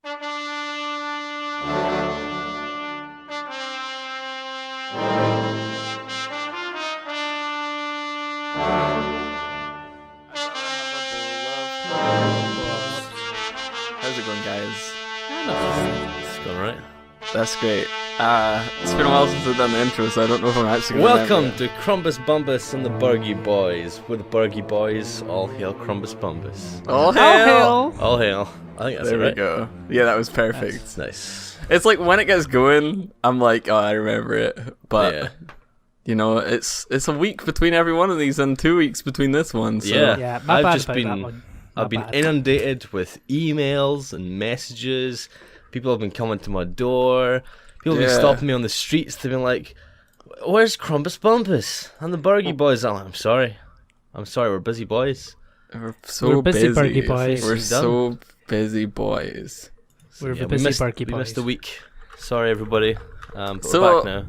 How's it going, guys? It's going right. That's great. It's been a while since I've done the intro, so I don't know if I'm actually going Welcome to Crumbus Bumbus and the Burgie Boys. We're the Burgie Boys. All hail Crumbus Bumbus. All hail! All hail. I think that's There it, we right? go. Yeah, that was perfect. That's nice. It's like when it gets going, I'm like, oh, I remember it. But, Yeah. you know, it's a week between every one of these and 2 weeks between this one. So. Yeah. Yeah, my I've bad just about been- that one. I've been inundated with emails and messages. People have been coming to my door. People have been Yeah. stopping me on the streets. They've been like, "Where's Crumbus Bumbus and the Burgie Boys?" I'm like, I'm sorry, we're busy boys. We're so We're busy, Burgie boys. We're Done. so busy boys. We're Yeah, the busy Burgie we boys. missed a week. Sorry, everybody. But So- we're back now.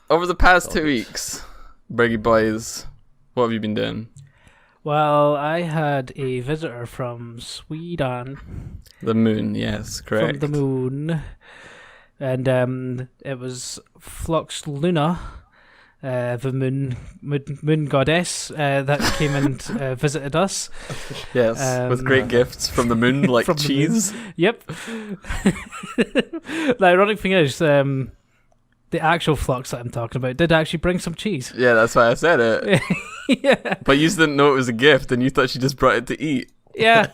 Over the past All 2 good. weeks, Burgie boys, what have you been doing? Well, I had a visitor from Sweden, The moon, yes, correct. from the moon, and it was Flux Luna, the moon goddess that came and visited us. Yes, with great Um, gifts from the moon, like from the cheese. Yep. The ironic thing is, the actual Flux that I'm talking about did actually bring some cheese. Yeah, that's why I said it. Yeah. But you didn't know it was a gift, and you thought she just brought it to eat. Yeah.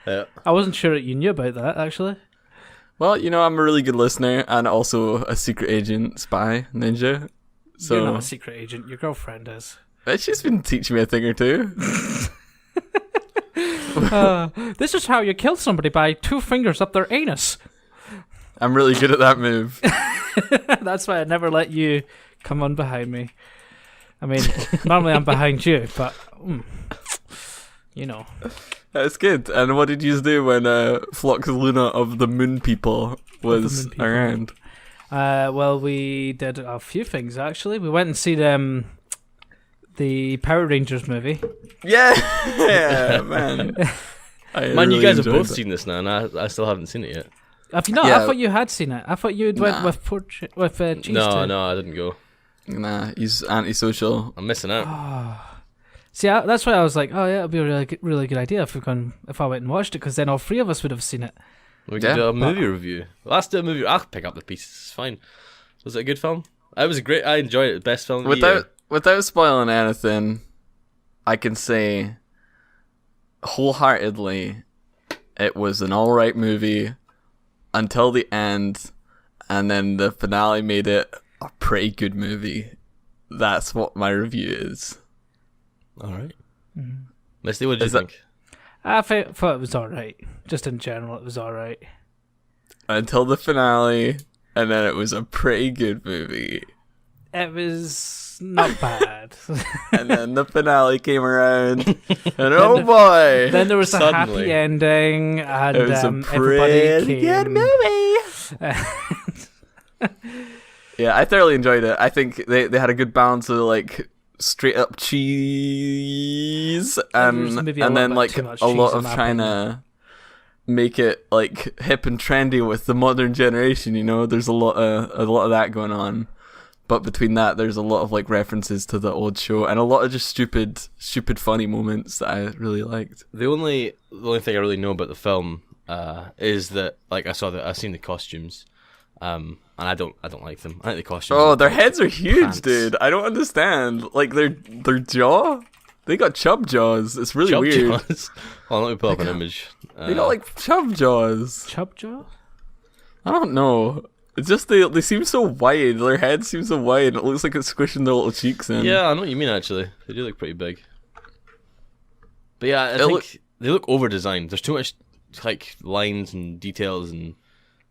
Yeah. I wasn't sure that you knew about that, actually. Well, you know, I'm a really good listener and also a secret agent, spy, ninja. So You're not a secret agent. Your girlfriend is. she's been teaching me a thing or two. This is how you kill somebody, by 2 fingers up their anus. I'm really good at that move. That's why I never let you come on behind me. I mean, normally I'm behind you, but you know. That's good. And what did you do when Flux Luna of the Moon People was Moon People. around? Well, we did a few things actually. We went and see the Power Rangers movie. Yeah, yeah, man. Man, you guys have both that. seen this now, and I still haven't seen it yet. Have you not? Yeah. I thought you had seen it. I thought you had went Nah. with cheese. No, too. no, I didn't go. Nah, he's antisocial. I'm missing out. See, that's why I was like, oh yeah, it'd be a really good idea if I went and watched it, because then all 3 of us would have seen it. We Yeah. can do a movie review. Let's do a movie. I'll pick up the pieces. It's fine. Was it a good film? It was a great. I enjoyed it. The best film of the year. Without spoiling anything, I can say wholeheartedly it was an alright movie until the end, and then the finale made it a pretty good movie. That's what my review is. All right. Misty, what did you Is that- think? I thought it was alright. Just in general, it was alright. Until the finale, and then it was a pretty good movie. It was not bad. And then the finale came around, and oh boy! Then there was a Suddenly. happy ending, and It was a everybody pretty came. good movie. Yeah, I thoroughly enjoyed it. I think they had a good balance of like straight up cheese was and maybe a and little then bit like too much a lot cheese in of my trying to make it like hip and trendy with the modern generation. You know, there's a lot of that going on. But between that, there's a lot of like references to the old show and a lot of just stupid funny moments that I really liked. The only thing I really know about the film is that like I've seen the costumes, and I don't like them. I think the costumes. Oh, are their heads are huge, pants. dude. I don't understand. Like their jaw, they got chub jaws. It's really chub weird. jaws. Well, let me pull up an image. They got like chub jaws. Chubjaw? I don't know. It's just they seem so wide. Their heads seem so wide. And it looks like it's squishing their little cheeks in. Yeah, I know what you mean. Actually, they do look pretty big. But yeah, I It think they look over designed. There's too much like lines and details and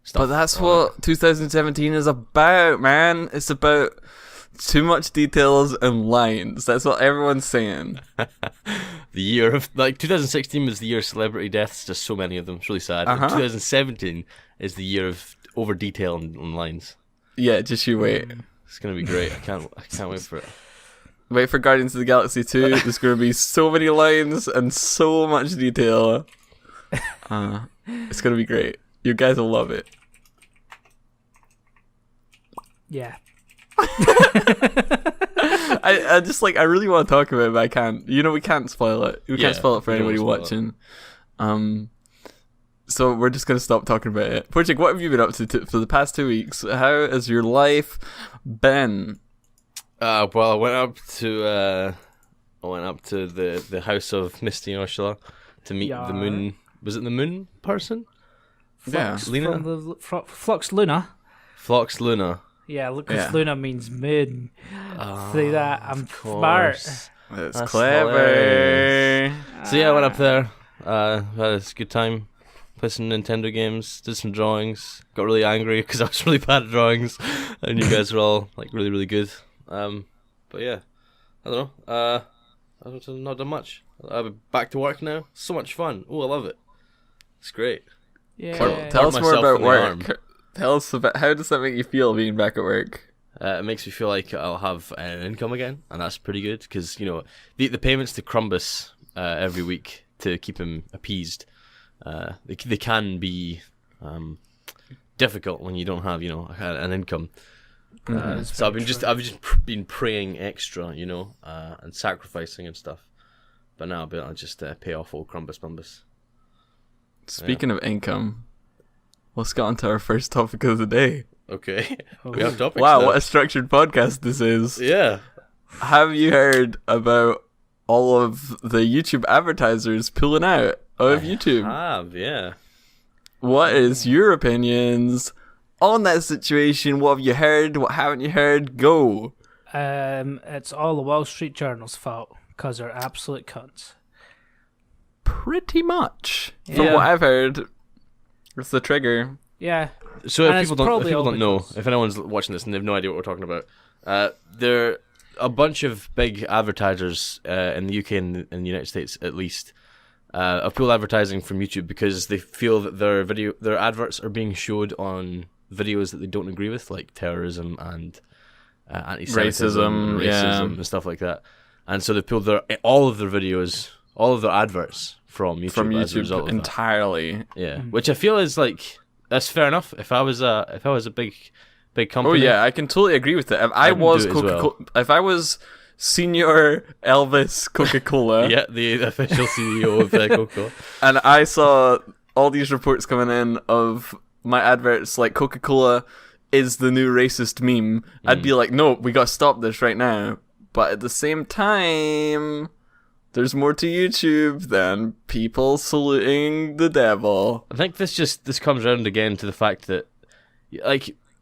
stuff. But that's what 2017 is about, man. It's about too much details and lines. That's what everyone's saying. The year of 2016 was the year of celebrity deaths. Just so many of them. It's really sad. Uh-huh. 2017 is the year of over detail and lines. Yeah, just you wait. It's gonna be great. I can't wait for it. Wait for Guardians of the Galaxy 2. There's going to be so many lines and so much detail. It's going to be great. You guys will love it. Yeah. I just I really want to talk about it, but I can't. We can't spoil it. We can't spoil it for we don't anybody wanna spoil watching. So we're just gonna stop talking about it. Porchik, what have you been up to for the past 2 weeks? How has your life been? Well, I went up to the house of Misty and Ursula to meet the moon. Was it the moon person? Flux Lena? from the Flux Luna. Flux Luna. Yeah, because Yeah. Luna means moon. Oh, See that? I'm of smart. course. It's That's clever. hilarious. So yeah, I went up there. Had a good time. Played some Nintendo games. Did some drawings. Got really angry because I was really bad at drawings, and you guys were all really, really good. But yeah, I don't know. I've not done much. I'm back to work now. So much fun. Oh, I love it. It's great. Yeah. Tell us more myself about in the work. arm. Tell us about how does that make you feel being back at work? It makes me feel like I'll have an income again, and that's pretty good because the payments to Crumbus every week to keep him appeased, they can be difficult when you don't have an income. So I've just been praying extra, and sacrificing and stuff. But now I'll just pay off old Crumbus Bumbus. Speaking of income, let's get on to our first topic of the day. Okay, we have topics. Wow, now. what a structured podcast this is. Yeah. Have you heard about all of the YouTube advertisers pulling out of YouTube? Yeah. What is your opinions on that situation? What have you heard? What haven't you heard? Go. It's all the Wall Street Journal's fault because they're absolute cunts. Pretty much. From Yeah. what I've heard, it's the trigger. Yeah. So And if it's people probably all don't know, because- if anyone's watching this and they've no idea what we're talking about, there are a bunch of big advertisers in the UK and in the United States at least have pulled advertising from YouTube because they feel that their adverts are being showed on videos that they don't agree with, like terrorism and anti-Semitism, and racism and stuff like that. And so they pulled all of their videos, all of their adverts from YouTube, as a result of that. entirely. Yeah, which I feel is that's fair enough. If I was a big Oh company, yeah, I can totally agree with that. If I would was do it as Coca-Cola, if I was Senior Elvis Coca-Cola, yeah, the official CEO of Coca-Cola. and I saw all these reports coming in of my adverts like Coca-Cola is the new racist meme, I'd be like, no, we gotta stop this right now. But at the same time, there's more to YouTube than people saluting the devil. I think this comes around again to the fact that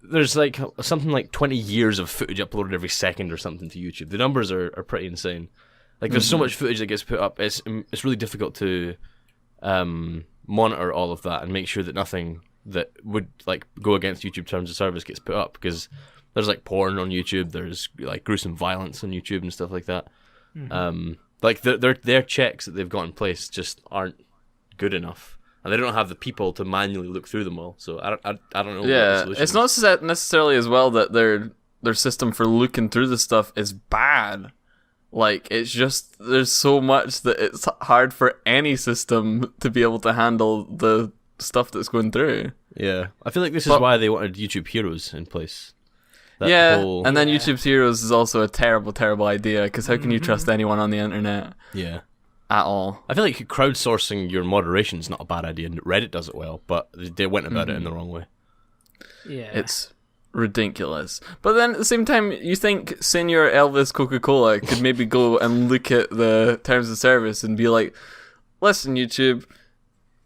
there's something like 20 years of footage uploaded every second or something to YouTube. The numbers are pretty insane. There's so much footage that gets put up. It's really difficult to monitor all of that and make sure that nothing that would go against YouTube terms of service gets put up, because there's porn on YouTube, there's gruesome violence on YouTube and stuff like that. Their checks that they've got in place just aren't good enough, and they don't have the people to manually look through them all. So I don't know. What the Yeah, solution it's is. not necessarily as well that their system for looking through the stuff is bad. It's just there's so much that it's hard for any system to be able to handle the stuff that's going through. Yeah, I feel like this is But- why they wanted YouTube Heroes in place. That Yeah, whole- and then YouTube's Heroes is also a terrible, terrible idea, because how can you trust anyone on the internet yeah. at all? I feel like crowdsourcing your moderation is not a bad idea. Reddit does it well, but they went about it in the wrong way. Yeah. It's ridiculous. But then at the same time, you think Senior Elvis Coca-Cola could maybe go and look at the terms of service and be like, listen, YouTube,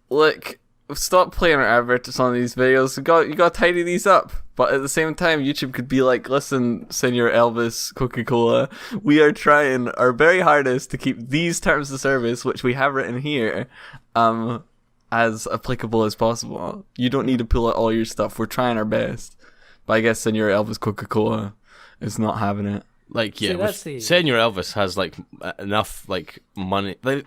look, stop playing our adverts on these videos. You got to tidy these up. But at the same time, YouTube could be like, listen, Senior Elvis Coca-Cola, we are trying our very hardest to keep these terms of service, which we have written here, as applicable as possible. You don't need to pull out all your stuff. We're trying our best. But I guess Senior Elvis Coca-Cola is not having it. Senior Elvis has enough money. They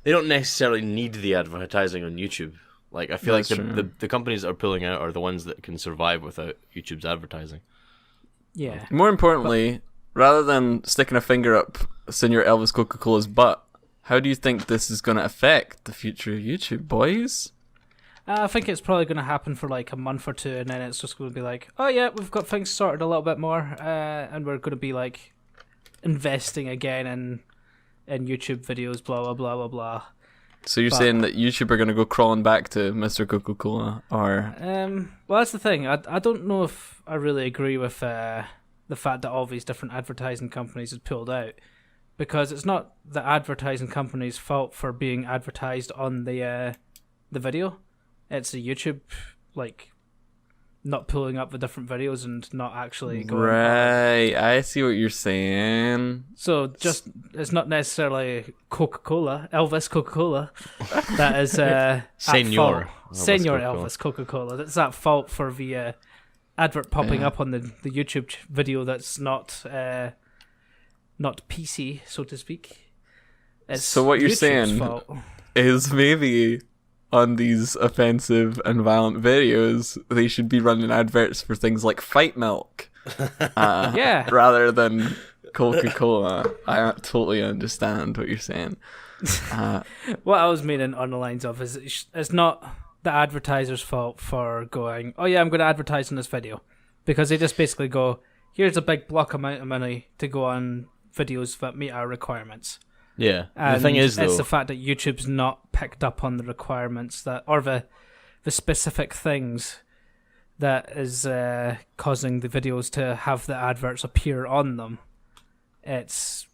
don't necessarily need the advertising on YouTube. I feel That's like true. the companies that are pulling out are the ones that can survive without YouTube's advertising. yeah. More importantly, rather than sticking a finger up Senior Elvis Coca-Cola's butt, how do you think this is going to affect the future of YouTube, boys? I think it's probably going to happen for like a month or two, and then it's just going to be like, oh yeah, we've got things sorted a little bit more, and we're going to be like investing again in YouTube videos, blah blah blah blah blah. So you're saying that YouTube are going to go crawling back to Mr. Coca-Cola, or? Well, that's the thing. I don't know if I really agree with the fact that all these different advertising companies had pulled out, because it's not the advertising company's fault for being advertised on the video. It's the YouTube like not pulling up the different videos and not actually going. Right, I see what you're saying. So just it's not necessarily Coca-Cola, Elvis Coca-Cola, that is Senor Senor Coca-Cola. Elvis Coca-Cola. That's at fault for the advert popping up on the YouTube video that's not PC, so to speak. It's So what you're YouTube's saying fault. is maybe on these offensive and violent videos, they should be running adverts for things like Fight Milk, Yeah. rather than Coca-Cola. I totally understand what you're saying. What I was meaning on the lines of is it's not the advertiser's fault for going, oh yeah, I'm going to advertise on this video. Because they just basically go, here's a big block amount of money to go on videos that meet our requirements. Yeah. And the thing is, it's though, the fact that YouTube's not picked up on the requirements that, or the specific things that is causing the videos to have the adverts appear on them. It's,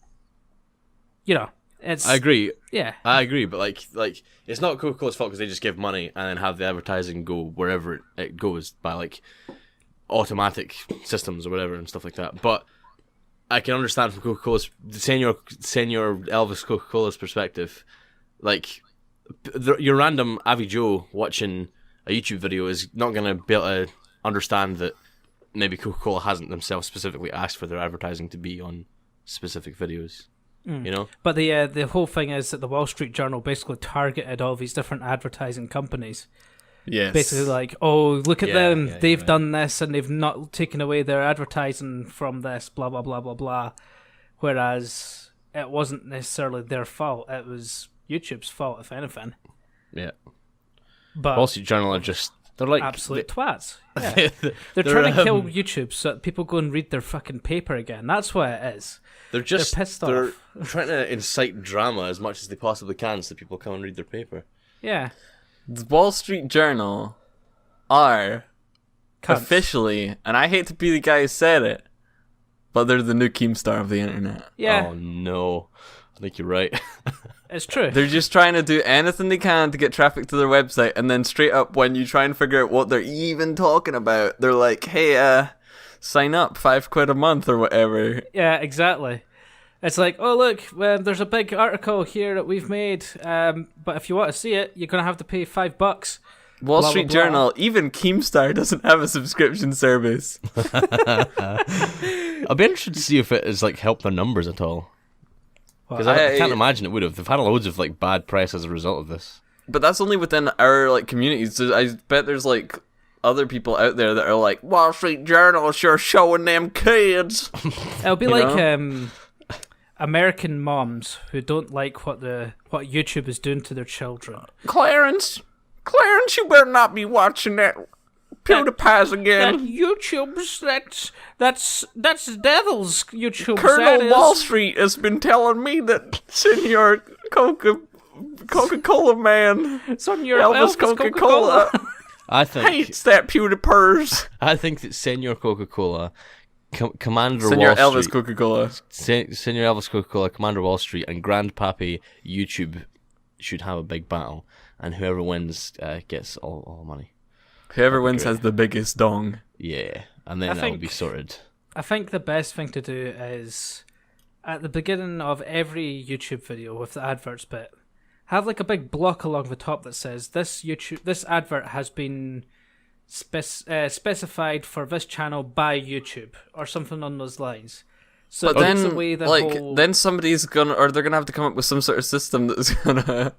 it's. I agree. Yeah. I agree, but like it's not Coca-Cola's fault because they just give money and then have the advertising go wherever it goes by like automatic systems or whatever and stuff like that. But I can understand from Coca-Cola's Senor Elvis Coca-Cola's perspective, like your random Avi Joe watching a YouTube video is not going to be able to understand that maybe Coca-Cola hasn't themselves specifically asked for their advertising to be on specific videos. You know? But the whole thing is that the Wall Street Journal basically targeted all these different advertising companies. Yes. Basically like, oh, look at Yeah, them, yeah, they've right. done this and they've not taken away their advertising from this, blah, blah, blah, blah, blah. Whereas it wasn't necessarily their fault, it was YouTube's fault, if anything. Yeah. But Wall Street Journal are just they're like absolute twats. Yeah. They're, They're trying to kill YouTube so that people go and read their fucking paper again. That's what it is. They're just They're pissed they're off. trying to incite drama as much as they possibly can so people come and read their paper. Yeah. The Wall Street Journal are Cunts. officially, and I hate to be the guy who said it, but they're the new Keemstar of the internet. Yeah, Oh no. I think you're right. it's true. They're just trying to do anything they can to get traffic to their website, and then straight up when you try and figure out what they're even talking about, they're like, hey, sign up, £5 a month or whatever. Yeah, exactly. It's like, oh look, there's a big article here that we've made, but if you want to see it, you're gonna have to pay $5. Wall Blah, Street blah, blah. Journal, even Keemstar doesn't have a subscription service. I'll be interested to see if it has like helped their numbers at all. Because Well, I can't imagine it would have. They've had loads of like bad press as a result of this. But that's only within our like communities. So I bet there's like other people out there that are like, Wall Street Journal sure showing them kids. It'll be You like know? American moms who don't like what YouTube is doing to their children. Clarence, you better not be watching that PewDiePie's That again. YouTube's that's devil's YouTube. Colonel Wall Street has been telling me that Senor Coca-Cola man, It's on your Elvis Coca-Cola, I think hates that PewDiePers. I think that Senor Coca-Cola, Commander Senor Wall Elvis Street, Coca-Cola. Senor Elvis Coca-Cola, Commander Wall Street, and Grandpappy YouTube should have a big battle, and whoever wins gets all the money. Whoever wins great. has the biggest dong. Yeah, and then I that'll think- be sorted. I think the best thing to do is at the beginning of every YouTube video with the adverts bit, have like a big block along the top that says this advert has been specified for this channel by YouTube or something on those lines. So But it takes then, away the like, whole... then somebody's gonna, or they're gonna have to come up with some sort of system that's gonna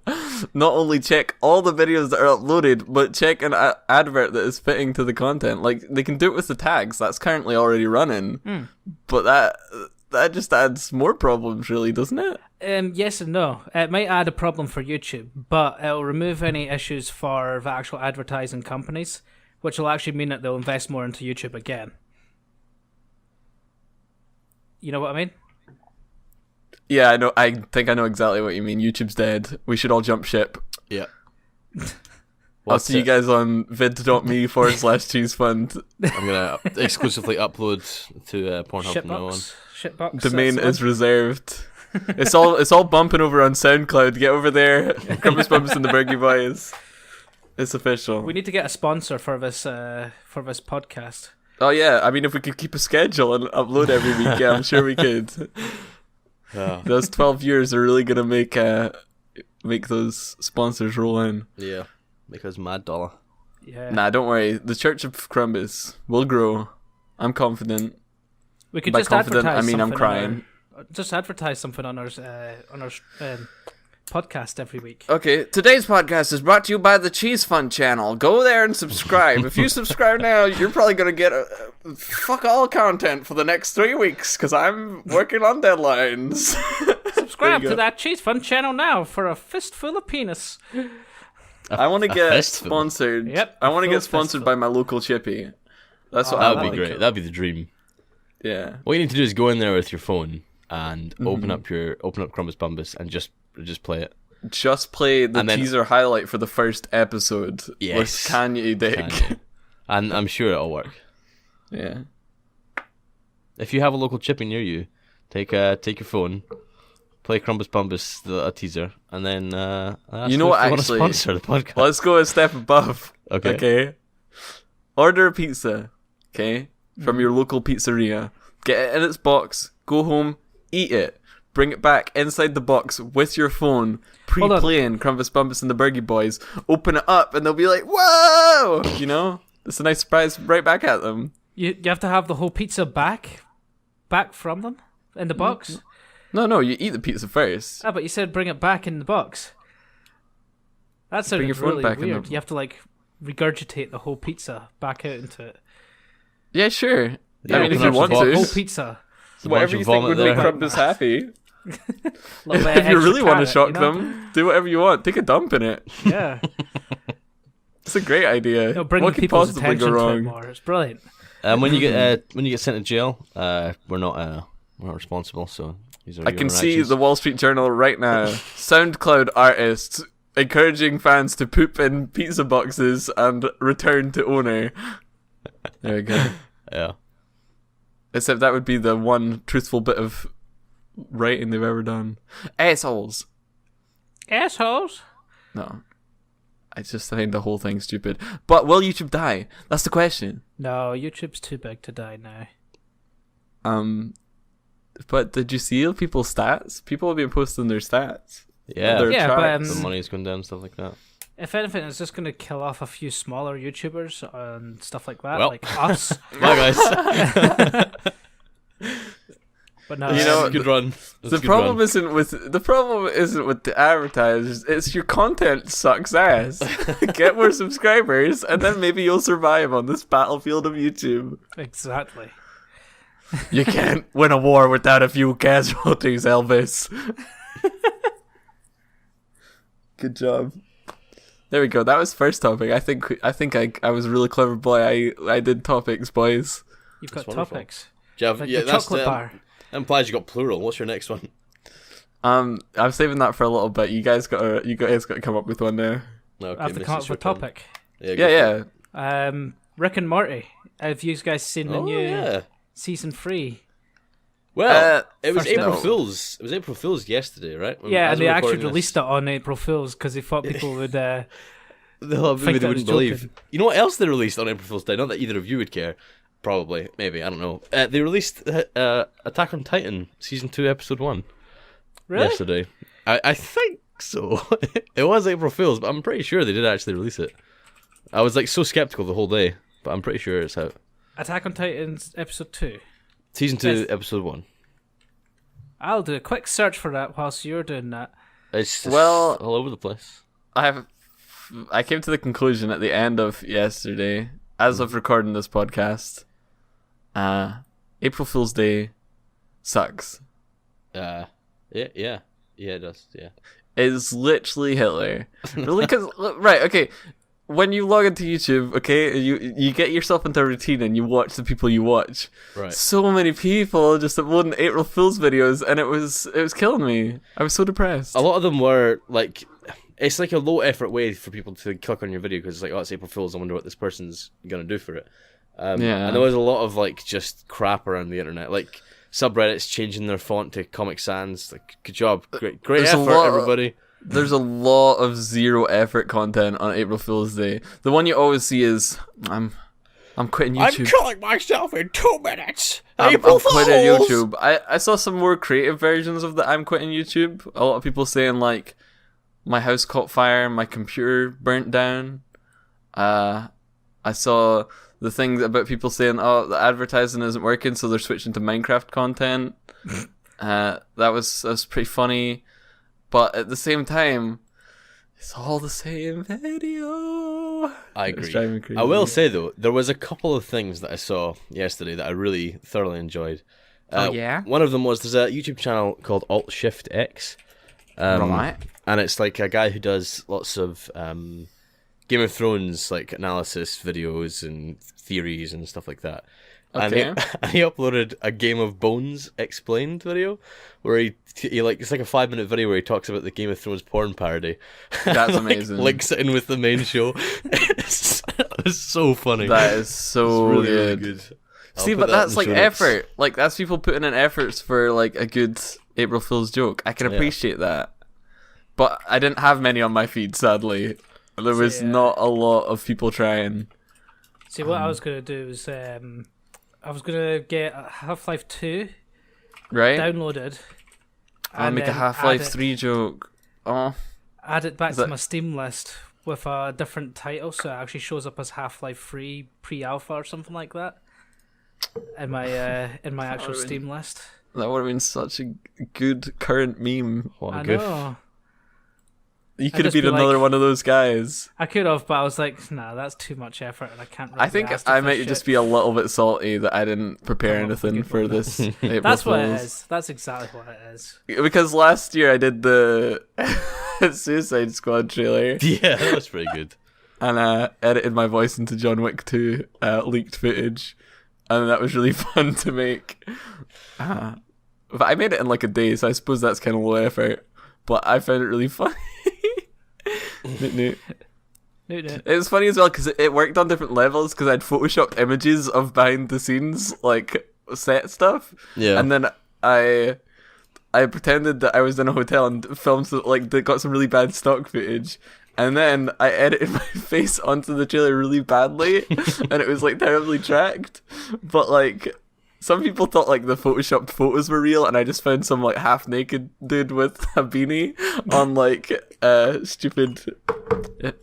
not only check all the videos that are uploaded, but check an advert that is fitting to the content. Like, they can do it with the tags. That's currently already running. But that just adds more problems, really, doesn't it? Yes and no. It might add a problem for YouTube, but it'll remove any issues for the actual advertising companies, which will actually mean that they'll invest more into YouTube again. You know what I mean? Yeah, I know. I think I know exactly what you mean. YouTube's dead. We should all jump ship. Yeah. I'll see you guys on vid.me/cheesefund. I'm gonna exclusively upload to Pornhub from now on. Shitbox. Domain that's the is reserved. It's all bumping over on SoundCloud. Get over there. Crumpus Bumpus and the Bergie Boys. It's official. one. We need to get a sponsor for this podcast. Oh yeah, I mean if we could keep a schedule and upload every week, yeah, I'm sure we could. Yeah. Those 12 years are really gonna make those sponsors roll in. Yeah. Make us mad dollar. Yeah. Nah, don't worry. The Church of Crumbus will grow. I'm confident. We could By just confident, advertise I mean I'm something crying. just advertise something on our podcast every week. Okay, today's podcast is brought to you by the Cheese Fund channel. Go there and subscribe. If you subscribe now, you're probably going to get fuck all content for the next 3 weeks because I'm working on deadlines. Subscribe go. to that Cheese Fun channel now for a fistful of penis. I want to get fistful. sponsored. Yep, I want to full get sponsored fistful. by my local chippy. That's what Oh, I That want. would be great. That'd be the dream. Yeah. What you need to do is go in there with your phone and open up Crumbus Bumbus and just play it. Just play the And then- teaser highlight for the first episode with Yes. Kanye Dick. Kanye. And I'm sure it'll work. Yeah. If you have a local chippy near you, take your phone, play Crumbus Bumbus, a teaser, and then ask You know them what, if they actually- want to sponsor the podcast. Let's go a step above. Okay. Order a pizza, okay, from your local pizzeria. Get it in its box. Go home, eat it. Bring it back inside the box with your phone, Hold on. pre-playing Crumbus Bumpus and the Bergie Boys. Open it up, and they'll be like, "Whoa!" You know, it's a nice surprise right back at them. You have to have the whole pizza back from them in the box. No, you eat the pizza first. Ah, but you said bring it back in the box. That sounded your phone really back in weird. the- You have to like regurgitate the whole pizza back out into it. Yeah, sure. Yeah, I mean, if open you up want the The to. whole to, pizza. It's a whatever bunch you of think would vomit make there. Crumbus happy. Little bit If you extra really want to carrot, shock you know? them, do whatever you want. Take a dump in it. Yeah. It's a great idea. It'll bring What could people's possibly attention go to it wrong? more. It's brilliant. When you get sent to jail, we're not responsible. So these are I your can see actions. the Wall Street Journal right now. SoundCloud artists encouraging fans to poop in pizza boxes and return to owner. There we go. Yeah. Except that would be the one truthful bit of writing they've ever done. Assholes. Assholes. No. I just find the whole thing stupid. But will YouTube die? That's the question. No, YouTube's too big to die now. But did you see people's stats? People have been posting their stats. Yeah. Their Yeah, but, tracks. The money's going down and stuff like that. If anything, it's just going to kill off a few smaller YouTubers and stuff like that, Well. like us. Bye, guys. But no, You know, good run. The problem isn't with the advertisers. It's your content sucks ass. Get more subscribers, and then maybe you'll survive on this battlefield of YouTube. exactly. You can't win a war without a few casualties, Elvis. Good job. There we go. That was first topic. I think I was a really clever boy. I did topics, boys. You've got That's wonderful. topics. Jeff, Like yeah, the that's chocolate bar. That implies you got plural. What's your next one? I'm saving that for a little bit. You guys got to come up with one now. Okay, I have to Miss, come it's up your with a turn. topic. Yeah, go Yeah, for yeah. it. Rick and Morty. Have you guys seen the Oh, new yeah. season 3? Well, it was first April no. Fool's. It was April Fool's yesterday, right? Yeah, As and they we're actually recording released it on April Fools because they thought people would. Maybe think they that wouldn't was believe. joking. You know what else they released on April Fool's Day? Not that either of you would care. Probably, maybe, I don't know. They released Attack on Titan season 2, episode 1 Really? yesterday. I think so. It was April Fool's, but I'm pretty sure they did actually release it. I was like so skeptical the whole day, but I'm pretty sure it's out. Attack on Titans episode 2. Season 2, Yes. episode 1. I'll do a quick search for that whilst you're doing that. It's just Well- all over the place. I came to the conclusion at the end of yesterday, as of recording this podcast, April Fool's Day sucks. Yeah. You Yeah, it does. Yeah. is literally Hitler. Really, because right, okay. When you log into YouTube, okay, you get yourself into a routine and you watch the people you watch. Right. So many people just uploading April Fool's videos, and it was killing me. I was so depressed. A lot of them were like, it's like a low effort way for people to click on your video because it's like, oh, it's April Fool's. I wonder what this person's gonna do for it. Yeah. And there was a lot of like just crap around the internet, like subreddits changing their font to Comic Sans. Like, good job, great There's a effort, lot- everybody. There's a lot of zero effort content on April Fool's Day. The one you always see is I'm quitting YouTube. killing myself in 2 minutes. I'm quitting YouTube. I saw some more creative versions of the I'm quitting YouTube. A lot of people saying like, my house caught fire, my computer burnt down. I saw the things about people saying, oh, the advertising isn't working, so they're switching to Minecraft content. That was pretty funny. But at the same time, it's all the same video. I It's agree. driving me crazy. I will say though, there was a couple of things that I saw yesterday that I really thoroughly enjoyed. Yeah? One of them was there's a YouTube channel called Alt Shift X, Right. and it's like a guy who does lots of Game of Thrones like analysis videos and theories and stuff like that. Okay. And he uploaded a Game of Bones explained video where he like, it's like a 5-minute video where he talks about the Game of Thrones porn parody. That's Like, amazing. links it in with the main show. It's so funny. That is so It's really, good. really good. I'll See, put but that in that's the like show notes. effort. Like, that's people putting in efforts for like a good April Fool's joke. I can Yeah. appreciate that. But I didn't have many on my feed, sadly. There was Yeah. not a lot of people trying. See, what I was going to do was I was going to get Half-Life 2 Right? downloaded. I'll and make a then Half-Life add it- 3 joke. Oh, Add it back Is to that- my Steam list with a different title, so it actually shows up as Half-Life 3 pre-alpha or something like that in my actual would've been- Steam list. that would have been such a good current meme. What a I goof. know. You could have just been be another like- one of those guys. I could have, but I was like, nah, that's too much effort, and I can't. Really I think be asked I if this might shit. just be a little bit salty that I didn't prepare Come up with a anything good for one. this April That's what it Fool's. is. That's exactly what it is. Because last year I did the Suicide Squad trailer Yeah, that was pretty good. and edited my voice into John Wick 2 leaked footage, and that was really fun to make. But I made it in like a day, so I suppose that's kind of low effort. But I found it really funny. Noot, noot. Noot, noot. It was funny as well because it worked on different levels because I'd photoshopped images of behind the scenes like set stuff. Yeah. And then I pretended that I was in a hotel and filmed they got some really bad stock footage. And then I edited my face onto the trailer really badly, and it was like terribly tracked. But like some people thought like the photoshopped photos were real, and I just found some like half naked dude with a beanie on like stupid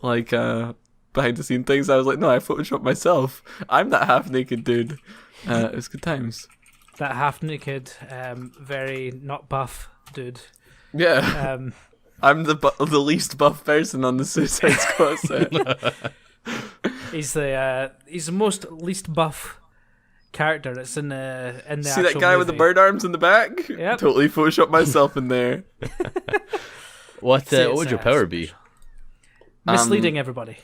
like behind the scene things. I was like, no, I photoshopped myself. I'm that half naked dude. It was good times. That half-naked, very not buff dude. Yeah. I'm the least buff person on the Suicide Squad set. He's the most least buff character that's in the See that actual guy with the movie. bird arms in the back? Yep. Totally photoshopped myself in there. What See, would it's, your power be? Misleading everybody.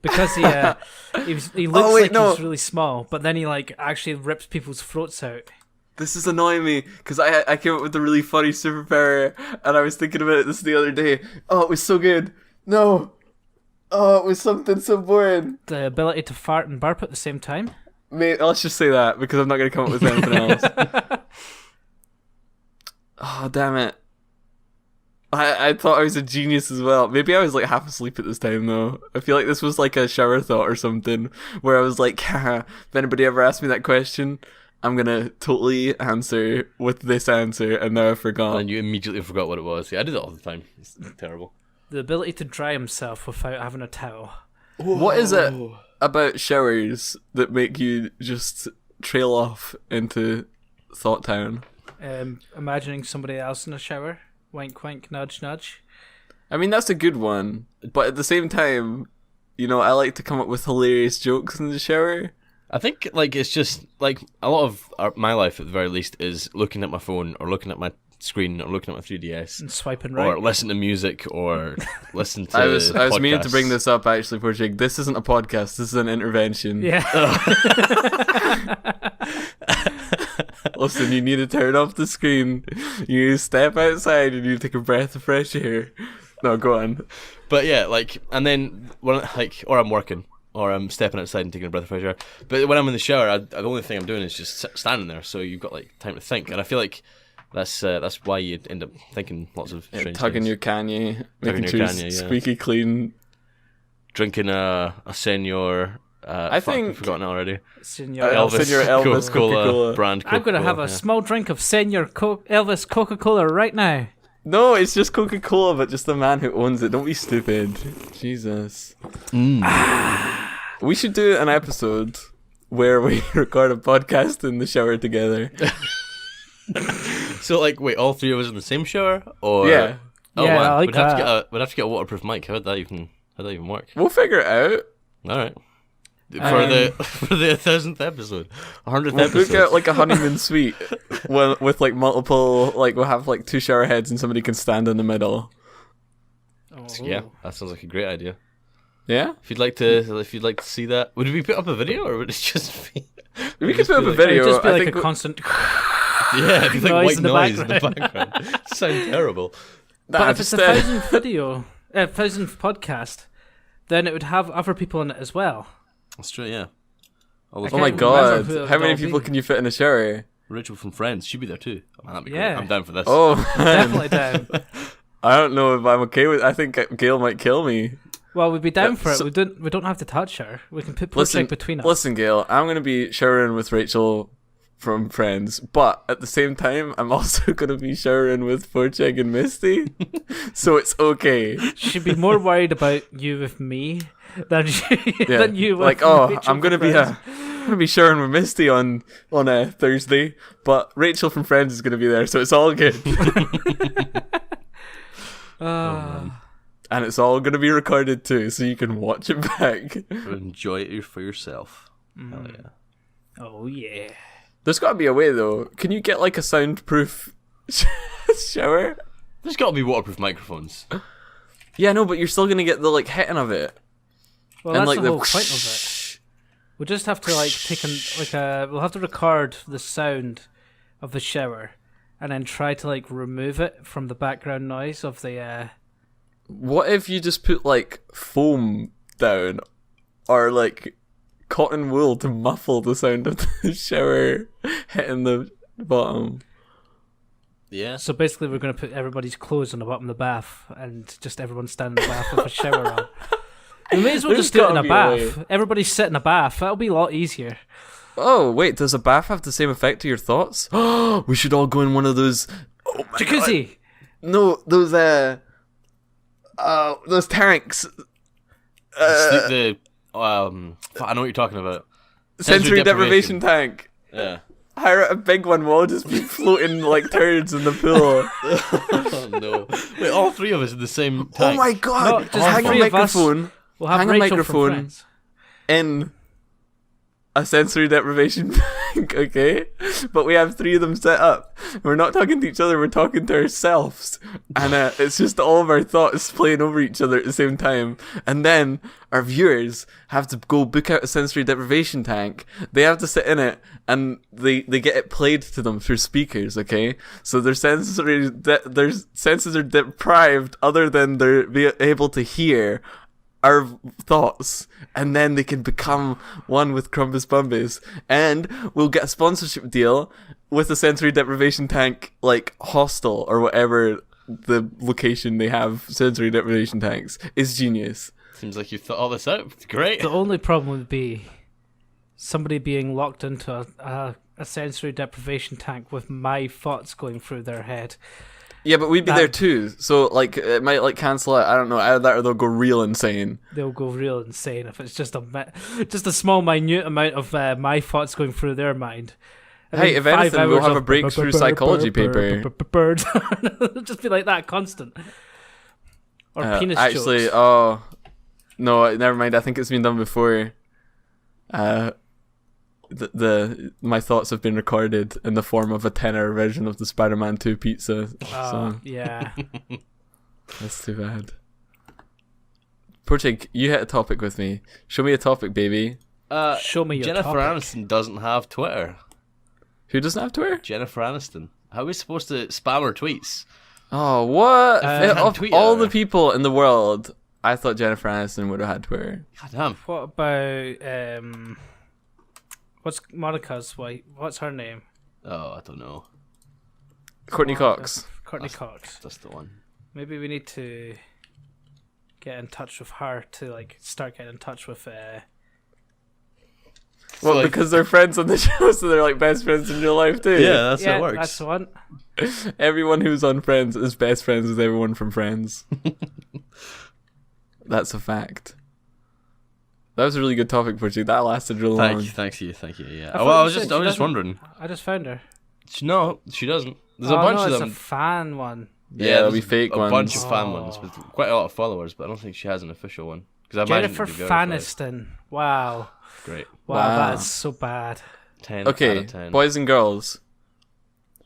Because he looks wait, like no. he's really small, but then he like actually rips people's throats out. This is annoying me because I came up with a really funny superpower and I was thinking about this the other day. Oh, it was so good. No. Oh, it was something so boring. The ability to fart and burp at the same time. Mate, let's just say that because I'm not going to come up with anything else. Oh, damn it. I thought I was a genius as well. Maybe I was like half asleep at this time though. I feel like this was like a shower thought or something where I was like, if anybody ever asks me that question, I'm gonna totally answer with this answer, and now I forgot. And you immediately forgot what it was. Yeah, I did it all the time. It's terrible. The ability to dry himself without having a towel. What is it about showers that make you just trail off into Thought Town? Imagining somebody else in a shower. Wink, wink, nudge, nudge. I mean, that's a good one, but at the same time, you know, I like to come up with hilarious jokes in the shower. I think like it's just like a lot of my life at the very least is looking at my phone or looking at my screen or looking at my 3DS And swiping or right. listen to music or listen to I was meaning to podcasts. bring this up actually, Porjig. This isn't a podcast. This is an intervention. Yeah. Listen, you need to turn off the screen. You need to step outside and you need to take a breath of fresh air. No, go on. But yeah, like, and then when or I'm working, or I'm stepping outside and taking a breath of fresh air. But when I'm in the shower, the only thing I'm doing is just standing there. So you've got like time to think, and I feel like that's why you end up thinking lots of strange Tugging things. your Kanye, Tugging making your sure Kanye, it's yeah. squeaky clean. Drinking a Senior. I think- I've forgotten it already. Senor Elvis. Senior Elvis Coca-Cola. brand. I'm going to have Coca-Cola, a yeah. small drink of Senor Elvis Coca-Cola right now. No, it's just Coca-Cola, but just the man who owns it. Don't be stupid. Jesus. We should do an episode where we record a podcast in the shower together. So like, wait, all three of us in the same shower, or Yeah. Oh, Yeah, wow. I like we'd have to that. we'd have to get a waterproof mic. How'd that even work? We'll figure it out. All right. For Um, the 1,000th episode, 100th We'll episode. book out like a honeymoon suite with like multiple, like we'll have like 2 shower heads and somebody can stand in the middle. Oh. Yeah, that sounds like a great idea. Yeah? If you'd like to see that, would we put up a video or would it just be? We could put up a It'd video. just be I like think a constant. Yeah, it'd be like Noise white in the noise in the background. Sound terrible. But if it's just, a 1,000th video, 1,000th podcast, then it would have other people in it as well. That's true. Yeah. All those oh my can't remember god. who it would How many all people be. can you fit in a shower? Rachel from Friends, she'd be there too. Oh, man, that'd be Yeah. great. I'm down for this. Oh, man. Definitely down. I don't know if I'm okay with I think Gail might kill me. Well, we'd be down Yeah, for it. so- We don't have to touch her. We can put Listen, project between us. Listen, Gail, I'm going to be showering with Rachel from Friends, but at the same time, I'm also going to be showering with Porcheg and Misty, so it's okay. She'd be more worried about you with me than Yeah. than you with like, oh, Rachel I'm going to from be Friends. showering with Misty on a Thursday, but Rachel from Friends is going to be there, so it's all good. And it's all going to be recorded too, so you can watch it back. Enjoy it for yourself. Hell yeah. Oh yeah. There's got to be a way though. Can you get like a soundproof shower? There's got to be waterproof microphones. Yeah, no, but you're still gonna get the like hitting of it, Well, and that's like the whole point of it. We'll just have to like we'll have to record the sound of the shower, and then try to like remove it from the background noise of the. What if you just put like foam down, or like cotton wool to muffle the sound of the shower hitting the bottom? Yeah. So basically, we're going to put everybody's clothes on the bottom of the bath, and just everyone stand in the bath with a shower on. We may as well There's just do it in gotta a be a bath. way. Everybody sit in a bath. That'll be a lot easier. Oh wait, does a bath have the same effect to your thoughts? Oh, we should all go in one of those. Oh my god! Jacuzzi. No, those tanks. I know what you're talking about. Sensory deprivation tank. Yeah. Hire a big one. We'll all just be floating like turds in the pool. Oh no. Wait, all three of us in the same Oh tank. my god! No, just all hang a three of us. microphone We'll have Hang a Rachel microphone. from Friends. in a sensory deprivation tank, okay? But we have 3 of them set up. We're not talking to each other, we're talking to ourselves. And it's just all of our thoughts playing over each other at the same time. And then our viewers have to go book out a sensory deprivation tank. They have to sit in it and they get it played to them through speakers, okay? So their senses are deprived other than they're be able to hear our thoughts, and then they can become one with Crumbus Bumbus, and we'll get a sponsorship deal with the sensory deprivation tank, like hostel or whatever the location they have sensory deprivation tanks is. Genius. Seems like you thought all this out. Great. The only problem would be somebody being locked into a sensory deprivation tank with my thoughts going through their head. Yeah, but we'd be That- there too, so like it might like cancel out. I don't know, either that or they'll go real insane. They'll go real insane if it's just a small, minute amount of my thoughts going through their mind. And Hey, then if 5 anything, we'll hours have of a breakthrough psychology paper. Bird. It'll just be like that, constant. Or penis Actually, jokes. oh no, never mind. I think it's been done before. my thoughts have been recorded in the form of a tenner version of the Spider-Man 2 pizza. So Yeah. that's too bad. Portig, you hit a topic with me. Show me a topic, baby. Show me your Jennifer topic. Aniston doesn't have Twitter. Who doesn't have Twitter? Jennifer Aniston. How are we supposed to spam her tweets? Oh, what? can't Of tweet all her. the people in the world, I thought Jennifer Aniston would have had Twitter. God damn. What about what's Monica's wife? What's her name? Oh, I don't know. Courtney Cox. Courtney Cox. That's the one. Maybe we need to get in touch with her to like start getting in touch with. Well, like- because they're friends on the show, so they're like best friends in real life too. Yeah, that's how yeah, it works. that's the one. Everyone who's on Friends is best friends with everyone from Friends. That's a fact. That was a really good topic, Portig. That lasted really long. Thank you. Yeah. I Well, I thought was you just said she doesn't- wondering. I just found her. No, she doesn't. There's a Oh, bunch no, of it's them. a fan one. Yeah, there'll there's be fake a ones. bunch of fan Oh. ones with quite a lot of followers, but I don't think she has an official one. Because I imagine Jennifer it'd be verified. Faniston. Wow. Great. Wow, Wow. that is so bad. 10 out Okay, of 10. boys and girls.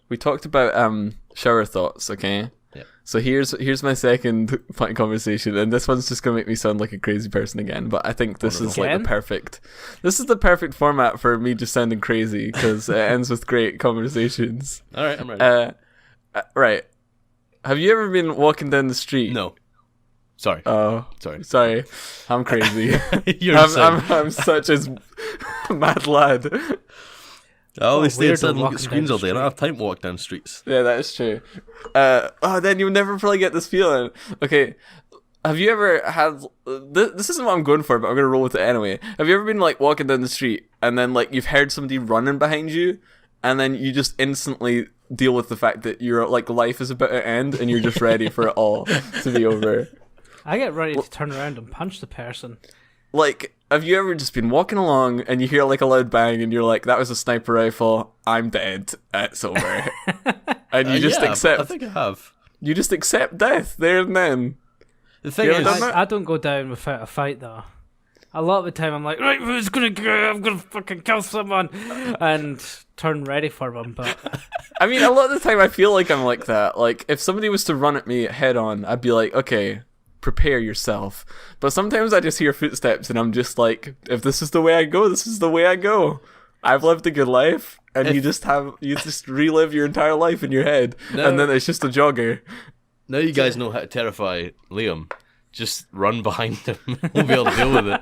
We talked about shower thoughts, okay? Yeah. So here's my second point of conversation, and this one's just gonna make me sound like a crazy person again. But I think this is like Again? the perfect. This is the perfect format for me just sounding crazy because it ends with great conversations. All right, I'm ready. Right. Have you ever been walking down the street? No. Sorry. Oh, Sorry. I'm crazy. You're I'm such a mad lad. I always stay weirdo inside and look walking at screens down all the day. I don't have time to walk down streets. Yeah, that is true. Then you'll never probably get this feeling. Okay, have you ever had... This isn't what I'm going for, but I'm going to roll with it anyway. Have you ever been, like, walking down the street, and then, like, you've heard somebody running behind you, and then you just instantly deal with the fact that your, like, life is about to end, and you're just ready for it all to be over? I get ready to turn around and punch the person. Like, have you ever just been walking along and you hear like a loud bang and you're like, that was a sniper rifle, I'm dead, it's over. And you just Yeah, accept I think I have. you just accept death there and then. The thing You ever is, done that? I don't go down without a fight though. A lot of the time I'm like, right, who's gonna go? I'm gonna fucking kill someone, and turn ready for them. But I mean, a lot of the time I feel like I'm like that. Like, if somebody was to run at me head on, I'd be like, okay, prepare yourself. But sometimes I just hear footsteps and I'm just like, if this is the way I go, this is the way I go. I've lived a good life. And you just relive your entire life in your head. No. And then it's just a jogger. now you guys know how to terrify Liam. Just run behind him. We'll be able to deal with it.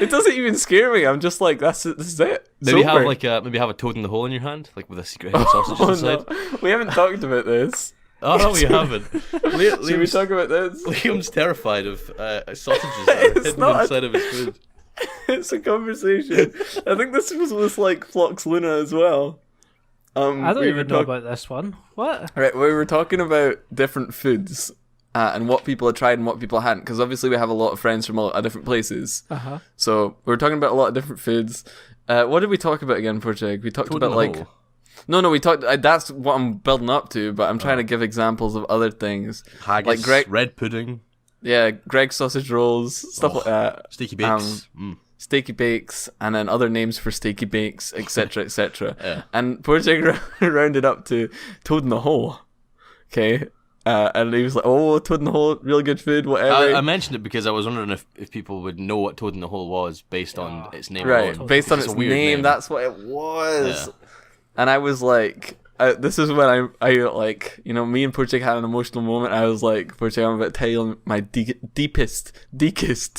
It doesn't even scare me. I'm just like, this is it. It's Maybe over. have a toad in the hole in your hand, like with a secret hidden sausage Oh, inside. no. We haven't talked about this. Oh no, we haven't. Should we Liam's, talk about this? Liam's terrified of sausages that are It's hidden not. inside of his food. It's a conversation. I think this was with like Flox Luna as well. I don't we even were know talk- about this one. What? Right, we were talking about different foods and what people had tried and what people hadn't, because obviously we have a lot of friends from a lot of different places. Uh-huh. So we were talking about a lot of different foods. What did we talk about again, Portig? We talked Toad in about the like... hole. No, we talked... that's what I'm building up to, but I'm trying to give examples of other things. Haggis, like Greg... red pudding, Yeah, Greg's sausage rolls, stuff like that. sticky bakes. Steaky bakes, and then other names for steaky bakes, etc., etc. Yeah. And Portig rounded up to Toad in the Hole. Okay, and he was like, "Oh, Toad in the Hole, real good food, whatever." I mentioned it because I was wondering if people would know what Toad in the Hole was based on its name. Right, alone. based on It's its a weird name, that's what it was. Yeah. And I was like, this is when I like, you know, me and Portig had an emotional moment. I was like, Portig, I'm about to tell you my deepest, Deakus,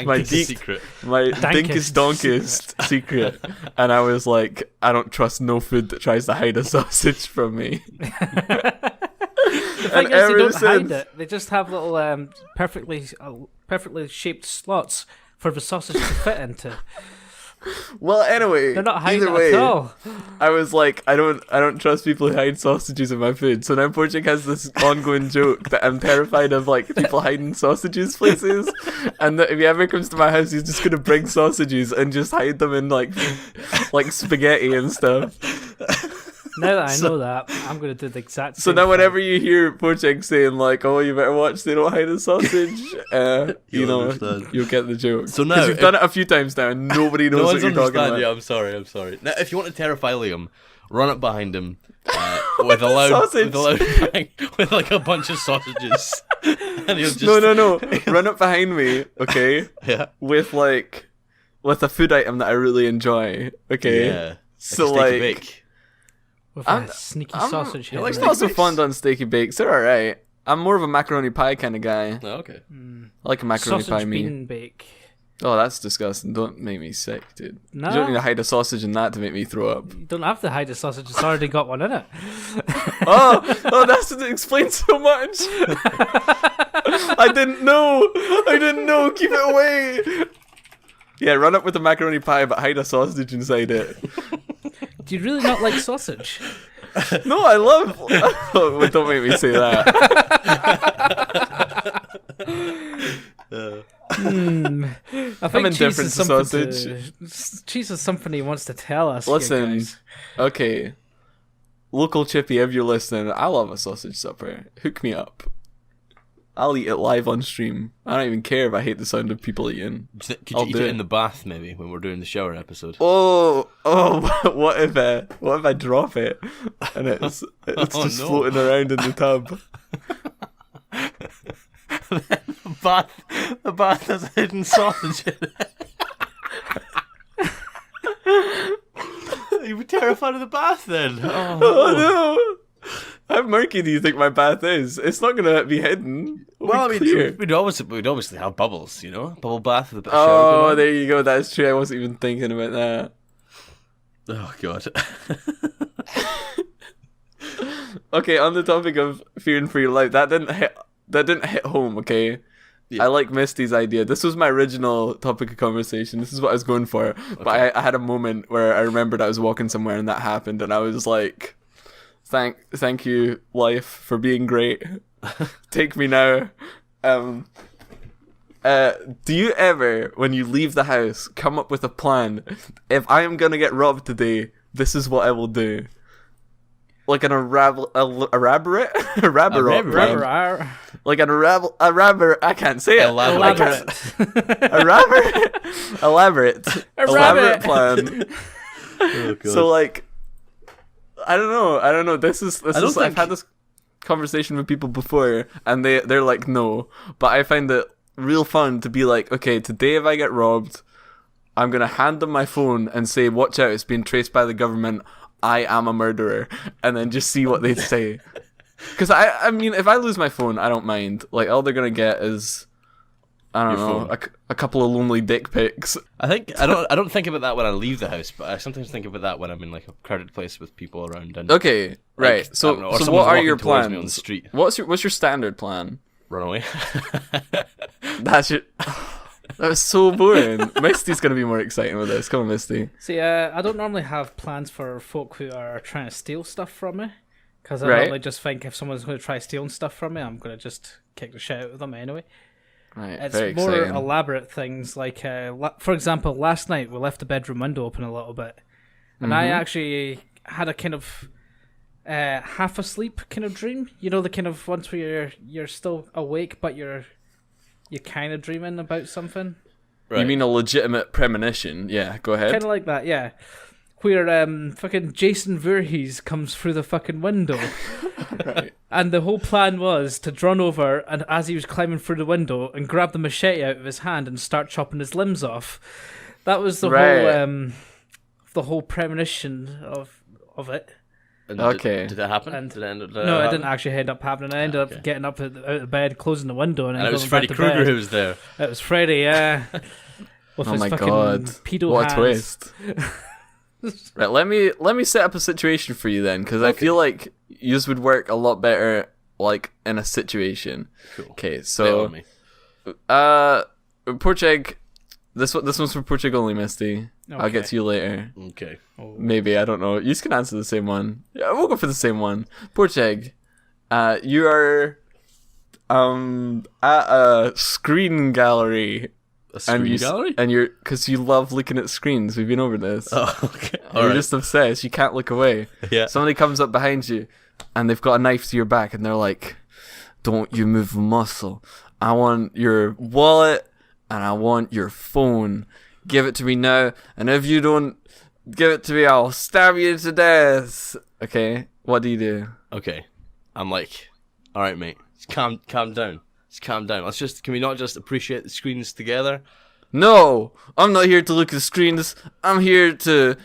My Dankest deek- secret. my Dankest dinkest donkest secret. And I was like, I don't trust no food that tries to hide a sausage from me. The And thing is, they ever don't hide since- it. They just have little perfectly shaped slots for the sausage to fit into. Well, anyway, They're not hiding either it way, at all. I was like, I don't trust people who hide sausages in my food. So now Portig has this ongoing joke that I'm terrified of, like people hiding sausages places, and that if he ever comes to my house, he's just gonna bring sausages and just hide them in like spaghetti and stuff. Now that I know that, I'm going to do the exact So same now thing. whenever you hear Porcheg saying like, "Oh, you better watch, they don't hide a sausage," you You'll know, understand. you'll get the joke. So now, 'Cause you've done it a few times now, and nobody knows no what one's you're talking understand about. you. I'm sorry. Now, if you want to terrify Liam, run up behind him with a loud, Sausage. with a loud bang, with like a bunch of sausages, and he'll just No. Run up behind me, okay, yeah, with a food item that I really enjoy, okay. yeah. So a steaky like, bake. With I'm- a sneaky I'm- sausage you head. like it's in it. not so bakes? fun on steaky bakes. They're alright. I'm more of a macaroni pie kind of guy. Oh, okay. I like a macaroni Sausage pie. Me. bean bake. Oh, that's disgusting. Don't make me sick, dude. No. You don't need to hide a sausage in that to make me throw up. You don't have to hide a sausage, it's already got one in it. Oh, that explains so much. I didn't know. Keep it away. Yeah, run up with a macaroni pie, but hide a sausage inside it. Do you really not like sausage? No, I love. Oh, don't make me say that. I think I'm cheese indifferent is to something sausage. cheese is something he wants to tell us. here, Listen, guys. okay. Local Chippy, if you're listening, I love a sausage supper. Hook me up. I'll eat it live on stream. I don't even care if I hate the sound of people eating. Could I'll you eat do it it. in the bath maybe when we're doing the shower episode? Oh! What if I drop it and it's Oh, just no. floating around in the tub? The bath has a hidden sausage in it. You were terrified of the bath then. Oh no! How murky do you think my bath is? It's not gonna be hidden. It'll Well, I be mean, clear. we'd obviously have bubbles, you know, bubble bath with a bit of shower Oh, going on. there you go. That's true. I wasn't even thinking about that. Oh god. Okay, on the topic of fearing for your life, that didn't hit home. Okay, Yeah. I like Misty's idea. This was my original topic of conversation. This is what I was going for. But I had a moment where I remembered I was walking somewhere and that happened, and I was like, "Thank you, life, for being great. Take me now." Do you ever, when you leave the house, come up with a plan? If I am gonna get robbed today, this is what I will do. Like an elaborate Rar. like an elaborate. I can't say it. Elaborate. Elaborate. Elaborate plan. Oh, God. So like, I don't know. This is. I don't I've think- had this conversation with people before, and they're like, no. But I find it real fun to be like, okay, today if I get robbed, I'm gonna hand them my phone and say, watch out, it's being traced by the government. I am a murderer, and then just see what they say. Because I mean, if I lose my phone, I don't mind. Like, all they're gonna get is, I don't Your know, phone. a couple of lonely dick pics. I don't think about that when I leave the house, but I sometimes think about that when I'm in like a crowded place with people around. And Okay, right. I So, don't know, or so someone's what are walking your towards me on the plans? street. What's your standard plan? run away. That's your. That was so boring. Misty's gonna be more exciting with this. Come on, Misty. See, I don't normally have plans for folk who are trying to steal stuff from me, because I Right. normally just think if someone's going to try stealing stuff from me, I'm going to just kick the shit out of them anyway. Right, It's very more exciting. elaborate things, like, for example, last night we left the bedroom window open a little bit, and I actually had a kind of half asleep kind of dream. You know, the kind of ones where you're still awake, but you're kind of dreaming about something. Right. You mean a legitimate premonition? Yeah, go ahead. Kind of like that, yeah. Where fucking Jason Voorhees comes through the fucking window. Right. And the whole plan was to run over, and as he was climbing through the window, and grab the machete out of his hand and start chopping his limbs off. That was the whole premonition of it. And Okay. Did that happen? And- Did it end up, No, it didn't actually end up happening. I ended okay. up getting up out of bed, closing the window, and then And it was going Freddy back to bed. Krueger who was there. It was Freddy, yeah. With Oh his my fucking god! pedo What a hands. twist! Right, let me set up a situation for you then, because I feel like yours would work a lot better, like in a situation. Cool. Okay, Bet so on me. Porcheg, this one's for Porcheg only, Misty. I'll get Okay. to you later. Okay. Maybe, I don't know. You can answer the same one. Yeah, we'll go for the same one. Porcheg, you are at a screen gallery A screen gallery? And you're because you love looking at screens. We've been over this. Oh, okay. You're just obsessed. You can't look away. Yeah. Somebody comes up behind you, and they've got a knife to your back, and they're like, "Don't you move a muscle. I want your wallet, and I want your phone. Give it to me now. And if you don't give it to me, I'll stab you to death." Okay. What do you do? Okay. I'm like, all right, mate. Just calm down. Just calm down. Can we not just appreciate the screens together? No, I'm not here to look at screens. I'm here to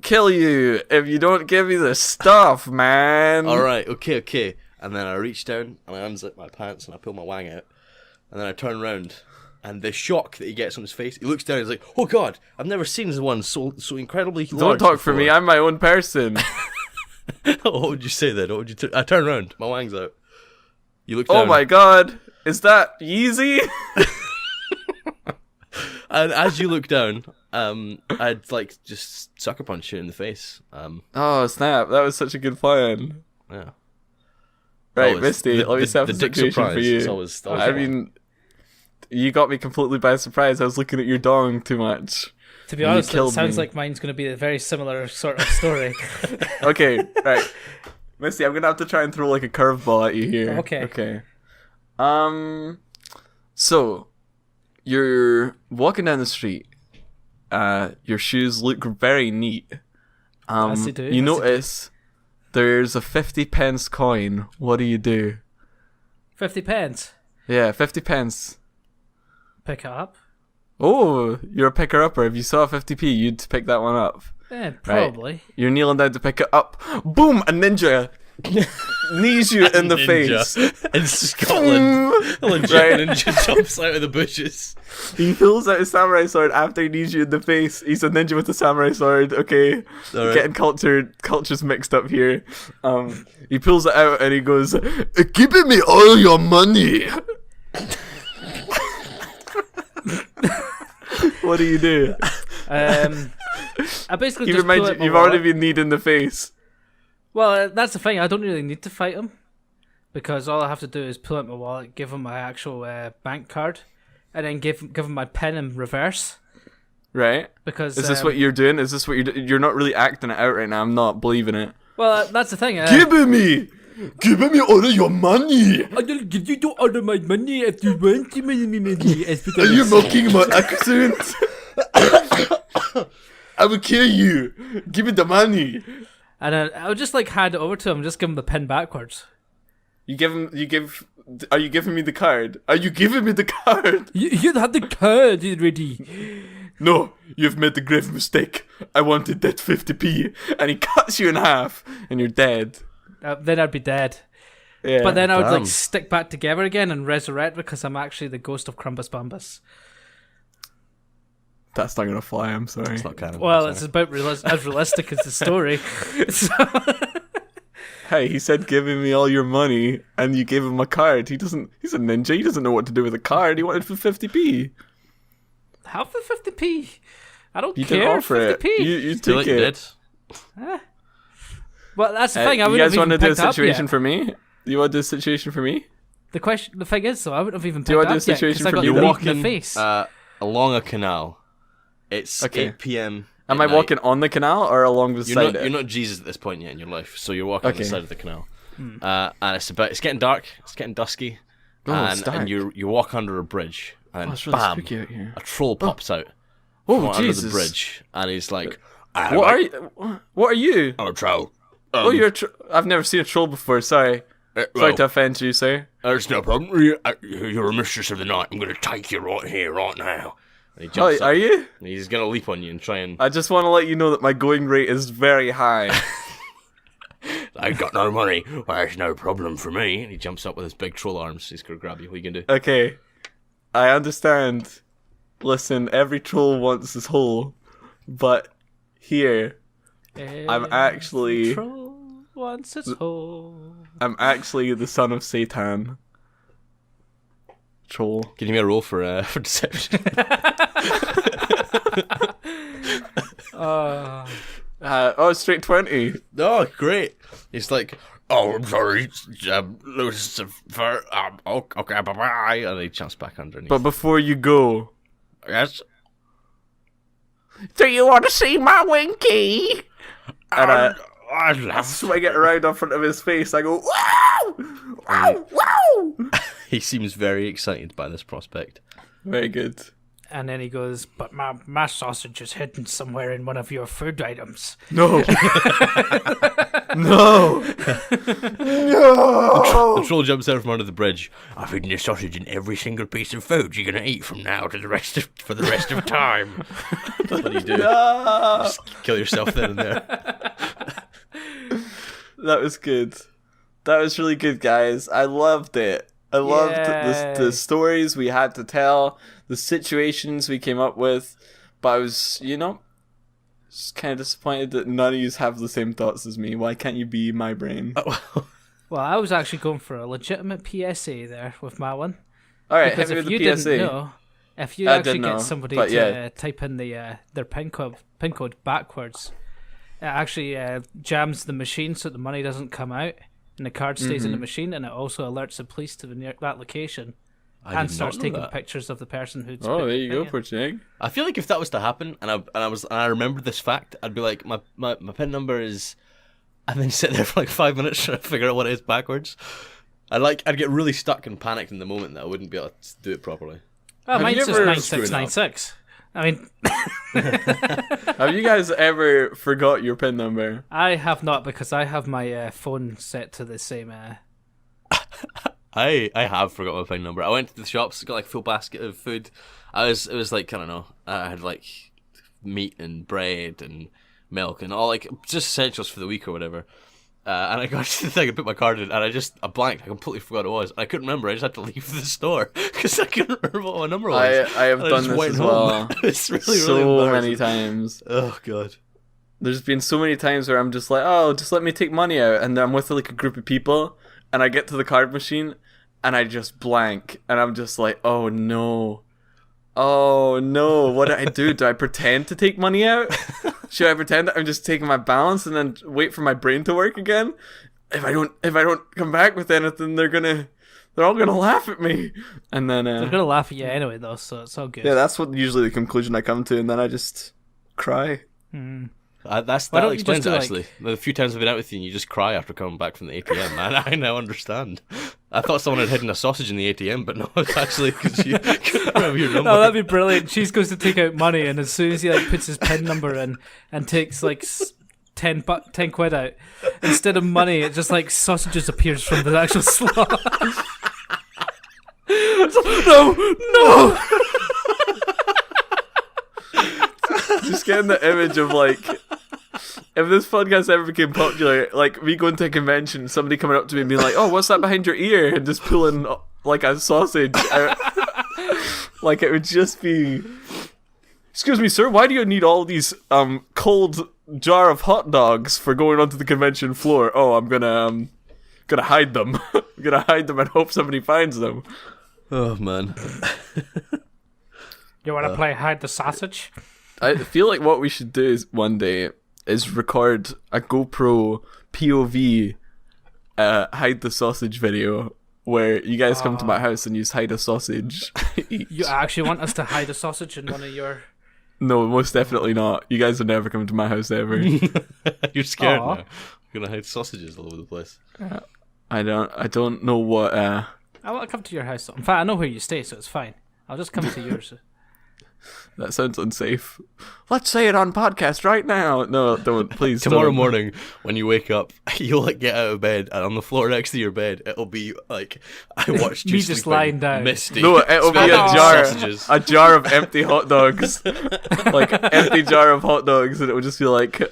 kill you if you don't give me the stuff, man. Alright, okay. And then I reach down and I unzip my pants and I pull my wang out. And then I turn around and the shock that he gets on his face, he looks down and he's like, oh god, I've never seen one so incredibly large. Don't talk for me, I'm my own person. What would you say then? I turn around, my wang's out. You look down. Oh my god, is that Yeezy? And as you look down, I'd like just sucker punch you in the face. Oh snap, that was such a good plan. Yeah. Right, Always. Misty, let me set up a dick situation surprise for you. is always I fun. mean, you got me completely by surprise. I was looking at your dong too much. To be You honest, it killed sounds me. like mine's going to be a very similar sort of story. Okay, right. Misty, I'm gonna have to try and throw like a curveball at you here. Okay. So you're walking down the street. Your shoes look very neat. Yes, they do. You notice there's a 50 pence coin. What do? 50 pence. Yeah, 50 pence. Pick it up. Oh, you're a picker-upper. If you saw a 50p, you'd pick that one up. Probably. You're kneeling down to pick it up. Boom! A ninja knees you in the face. In Scotland, a legit ninja jumps out of the bushes. He pulls out his samurai sword after he knees you in the face. He's a ninja with a samurai sword. Okay, Alright. getting cultures mixed up here. He pulls it out and he goes, "Give me all your money." What do you do? I basically He just reminds pull you, out my you've already wallet. been kneed in the face. Well, that's the thing. I don't really need to fight him because all I have to do is pull out my wallet, give him my actual bank card, and then give him my pen in reverse. Right? Because Is this what you're doing? Is this what you're doing? You're not really acting it out right now. I'm not believing it. Well, that's the thing. Give me all of your money. I'll give you all of my money if you want to money. Are you mocking my accent? I will kill you. Give me the money. And I'll just like hand it over to him, just give him the pen backwards. Are you giving me the card? Are you giving me the card? You had the card already. No, you've made the grave mistake. I wanted that 50p. And he cuts you in half, and you're dead. Then I'd be dead. Yeah. But then I would Damn. like stick back together again and resurrect because I'm actually the ghost of Crumbus Bumbus. That's not gonna fly. I'm sorry. It's not canon. Well, sorry. it's about as realistic as the story. So, Hey, he said giving me all your money, and you gave him a card. He's a ninja. He doesn't know what to do with a card. He wanted for 50p. have the 50p. I don't You care. didn't offer 50p. it. You Feel took like you it. did. Well, that's the thing. I You wouldn't guys have want to even do a picked up situation yet. for me? You want to do a situation for me? The thing is, though, I wouldn't have even Do you picked want up to do a yet because situation I for got me? the You're You're walk in walking the face. along a canal. It's Okay. 8 p.m. Am at I night. walking on the canal or along beside You're not, it? you're not Jesus at this point yet in your life, so you're walking on Okay. the side of the canal. And it's getting dark, it's getting dusky, Oh, it's dark. and you walk under a bridge, and Oh, it's really bam, spooky out here. a troll pops out Oh, from under Jesus. the bridge, and he's like, What are you? What are you? I'm a troll. Oh, you're I've never seen a troll before. Sorry. Sorry to offend you, sir. There's no problem. You're a mistress of the night. I'm going to take you right here, right now. And he Oh, jumps up, are you? and he's going to leap on you and try and... I just want to let you know that my going rate is very high. I've got no money. There's no problem for me. And he jumps up with his big troll arms. He's going to grab you. What are you going to do? Okay, I understand. Listen, every troll wants his hole, but here I'm actually Troll wants its hole. the son of Satan. Troll. Can you give me a roll for deception? Straight 20. Oh, great. He's like, oh, I'm sorry, Lucifer, okay, bye-bye. And he jumps back underneath. But before you go, Yes. Do you want to see my winky? And I swing it around in front of his face. I go, wow! Wow! Wow! He seems very excited by this prospect. Very good. And then he goes, but my sausage is hidden somewhere in one of your food items. No. No. No. The troll jumps out from under the bridge. I've hidden your sausage in every single piece of food you're gonna eat from now to for the rest of time. That's what you do. No. Just kill yourself then and there. That was good. That was really good, guys. I loved it. I loved the stories we had to tell, the situations we came up with, but I was, just kind of disappointed that none of you have the same thoughts as me. Why can't you be my brain? Well, I was actually going for a legitimate PSA there with my one. All right, Because hit me if with you the PSA. didn't know, if you I actually didn't get know, somebody but to yeah. type in their PIN code backwards, it actually jams the machine so the money doesn't come out and the card stays in the machine, and it also alerts the police to that location and starts taking pictures of the person who's. Oh, there you go, Porchig. I feel like if that was to happen, and I remembered this fact, I'd be like, my PIN number is, and then sit there for like 5 minutes trying to figure out what it is backwards. I'd get really stuck and panicked in the moment that I wouldn't be able to do it properly. Oh, Have mine's you just ever 9696. I mean, Have you guys ever forgot your PIN number? I have not, because I have my phone set to the same. I have forgot my PIN number. I went to the shops, got like a full basket of food. It was like, I don't know, I had like meat and bread and milk and all like just essentials for the week or whatever. And I got to the thing, I put my card in, and I blanked. I completely forgot what it was. I couldn't remember. I just had to leave the store because I couldn't remember what my number was. I have And done just this went as home. well. It's really So embarrassing. many times. Oh god. There's been so many times where I'm just like, oh, just let me take money out, and I'm with like a group of people, and I get to the card machine, and I just blank, and I'm just like, oh no, what do I do? Do I pretend to take money out? Should I pretend that I'm just taking my balance and then wait for my brain to work again? If I don't come back with anything, they're all gonna laugh at me, and then They're gonna laugh at you anyway, though, so it's all good. yeah, that's what usually the conclusion I come to, and then I just cry. That don't you explains just do, it, like- actually. The few times I've been out with you and you just cry after coming back from the ATM, man. I now understand. I thought someone had hidden a sausage in the ATM, but no, it's actually because you couldn't remember your number. Oh, that'd be brilliant. Cheese goes to take out money, and as soon as he like puts his PIN number in and takes like 10 quid out, instead of money, it just like sausages appears from the actual slot. No. Just getting the image of like, if this podcast ever became popular, like me going to a convention, somebody coming up to me and being like, "Oh, what's that behind your ear?" and just pulling like a sausage out. Like it would just be, "Excuse me, sir, why do you need all these cold jar of hot dogs for going onto the convention floor?" "Oh, I'm gonna hide them. I'm gonna hide them and hope somebody finds them." Oh, man. You want to play hide the sausage? I feel like what we should do is one day is record a GoPro POV hide the sausage video where you guys come to my house and you hide a sausage. You actually want us to hide a sausage in one of your? No, most definitely not. You guys are never coming to my house ever. You're scared Aw. now. You're going to hide sausages all over the place. I don't know what I want to come to your house. In fact, I know where you stay, so it's fine. I'll just come to yours. that sounds unsafe. Let's say it on podcast right now. No, don't, please. Tomorrow don't. morning, when you wake up, you'll like get out of bed, and on the floor next to your bed, it'll be like, I watched you Me just sleeping, lying down. Misty. No, it'll be a spaghetti jar, sausages. a jar of empty hot dogs, like empty jar of hot dogs, and it would just be like,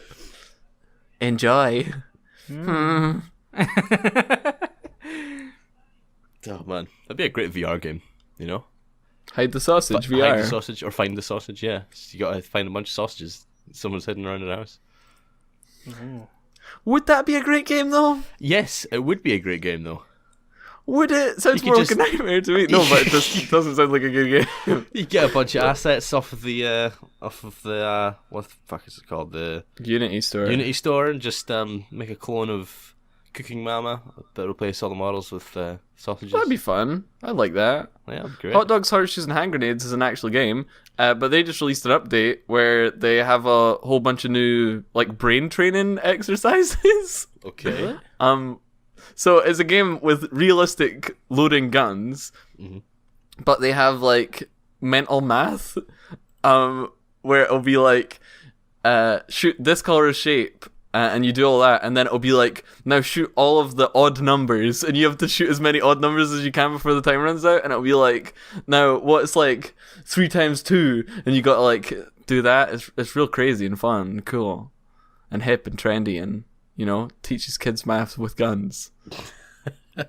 enjoy. Oh man, that'd be a great VR game, you know? Hide the sausage Hide VR. the sausage or find the sausage, yeah. So you gotta find a bunch of sausages someone's hidden around the house. Would that be a great game though? Yes, it would be a great game though. Would it? Sounds You more could like a nightmare to me. No, but it just doesn't sound like a good game. You get a bunch of assets off of the what the fuck is it called? The Unity store. Unity store, and just make a clone of cooking mama that replace all the models with sausages. That'd be fun. I'd like that. Yeah, that'd be great. Hot Dogs, Horseshoes, and Hand Grenades is an actual game, but they just released an update where they have a whole bunch of new like brain training exercises. Okay. So it's a game with realistic loading guns, but they have like mental math, where it'll be like, shoot this color of shape. And you do all that, and then it'll be like, now shoot all of the odd numbers, and you have to shoot as many odd numbers as you can before the time runs out, and it'll be like, now what's like 3 times 2, and you gotta like do that. It's real crazy and fun and cool and hip and trendy, and you know, teaches kids maths with guns.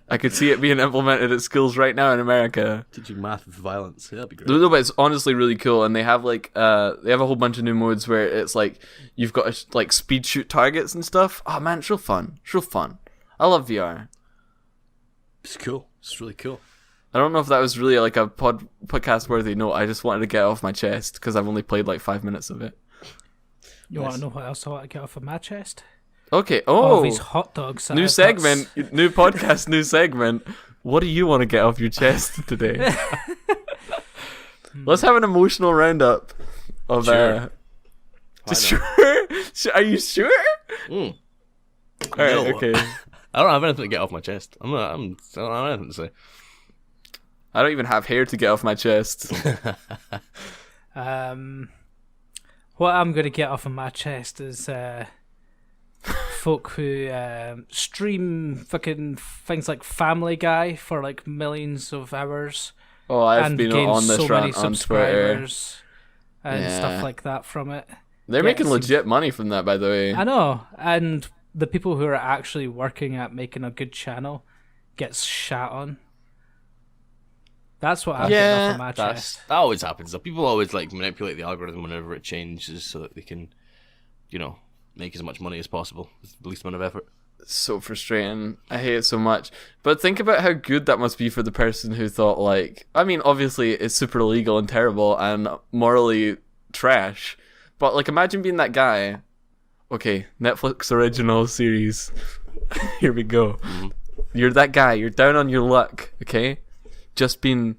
I could see it being implemented at schools right now in America. Teaching math with violence. Yeah, that'd be great. No, but it's honestly really cool, and they have like they have a whole bunch of new modes where it's like you've got to like speed shoot targets and stuff. Oh man, it's real fun. It's real fun. I love VR. It's cool. It's really cool. I don't know if that was really like a podcast worthy note. I just wanted to get it off my chest because I've only played like 5 minutes of it. You want to know what else I want to get off of my chest? Okay. All Oh, these hot dogs. that new I've got segment, new podcast, new segment. What do you want to get off your chest today? Let's have an emotional roundup of Sure. Sure? Are you sure? Mm. All right. No. Okay. I don't have anything to get off my chest. I don't have anything to say. I don't even have hair to get off my chest. What I'm going to get off of my chest is folk who stream fucking things like Family Guy for like millions of hours. Oh, I've and been gain on this so many rant on Twitter. subscribers and Yeah. stuff like that from it. They're Yeah, making it seems- legit money from that, by the way. I know, and the people who are actually working at making a good channel gets shat on. That's what I'm getting off of my chest. That always happens. Though. People always like manipulate the algorithm whenever it changes so that they can, you know, make as much money as possible with the least amount of effort. So frustrating. I hate it so much. But think about how good that must be for the person who thought, like, I mean, obviously it's super illegal and terrible and morally trash. But like, imagine being that guy. Okay, Netflix original series. Here we go. You're that guy. You're down on your luck. Okay, just been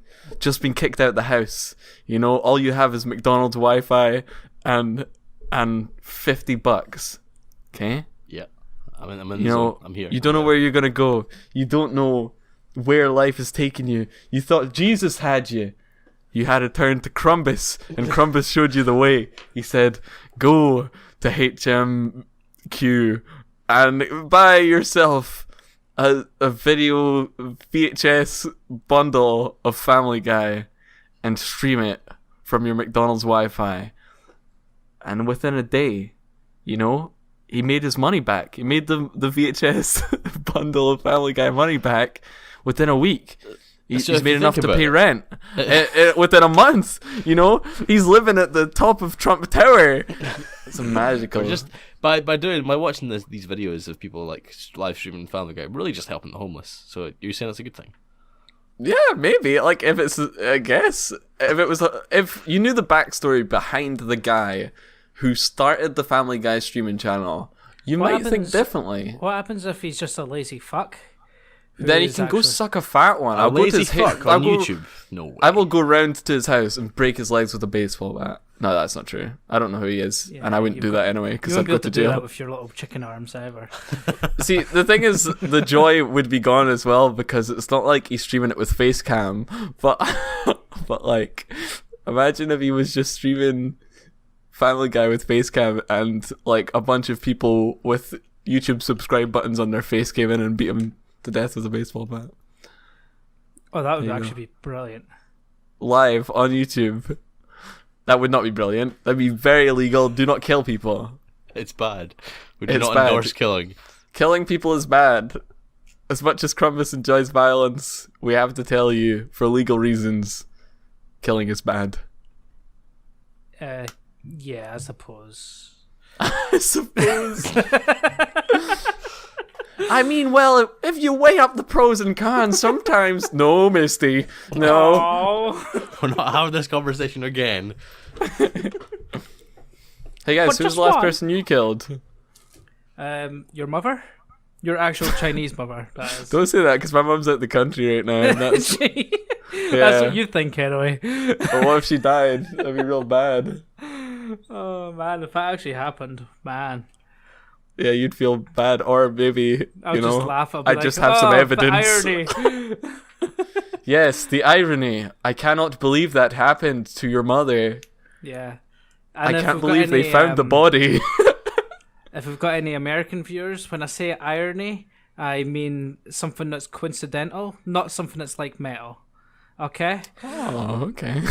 kicked out the house. You know, all you have is McDonald's Wi-Fi and $50. Okay. Yeah, I'm in You the know, zone. I'm here. you don't know where you're gonna go. You don't know where life is taking you. You thought Jesus had you. You had to turn to Crumbus, and Crumbus showed you the way. He said, "Go to HMQ and buy yourself a video VHS bundle of Family Guy and stream it from your McDonald's Wi-Fi." And within a day, you know, he made his money back. He made the VHS bundle of Family Guy money back within a week. He's So if made you enough think to about pay it- rent within a month. You know, he's living at the top of Trump Tower. It's magical. Or just by watching these videos of people like live streaming Family Guy, really just helping the homeless. So you're saying that's a good thing? Yeah, maybe. Like, if it's, I guess, if you knew the backstory behind the guy who started the Family Guy streaming channel, you What might think happens- differently. What happens if he's just a lazy fuck? who Then he is can go actually- suck a fat one. A I'll go to lazy his fuck I'll on go- YouTube? No way. I will go round to his house and break his legs with a baseball bat. No, that's not true. I don't know who he is, Yeah, and I wouldn't you've do got- that anyway because You I'd won't be able go to to do that jail. with your little chicken arms ever. See, the thing is, the joy would be gone as well because it's not like he's streaming it with face cam, but but like, imagine if he was just streaming Family Guy with face cam and like a bunch of people with YouTube subscribe buttons on their face came in and beat him to death with a baseball bat Oh, that would There you actually be brilliant. live on YouTube. That would not be brilliant. That'd be very illegal. Do not kill people. It's bad. We do It's not bad. endorse killing. Killing people is bad. As much as Crumbus enjoys violence, we have to tell you, for legal reasons, killing is bad. Yeah, I suppose. I suppose. I mean, well, if you weigh up the pros and cons, sometimes... No, Misty. No. Oh. We're not having this conversation again. Hey guys, But who's just the last one. person you killed? Your mother? Your actual Chinese mother. That is. Don't say that because my mum's out the country right now. And that's, That's what you think, anyway. but what if she died? That'd be real bad. Oh man, if that actually happened, man, Yeah, you'd feel bad, or maybe I'll you just know, laugh. I'll be I'd like, just have some "Oh, the evidence." irony. Yes, the irony. I cannot believe that happened to your mother. Yeah. I And if can't we've got believe they any, found the body. If we've got any American viewers, when I say irony, I mean something that's coincidental, not something that's like metal. Okay? Oh, okay.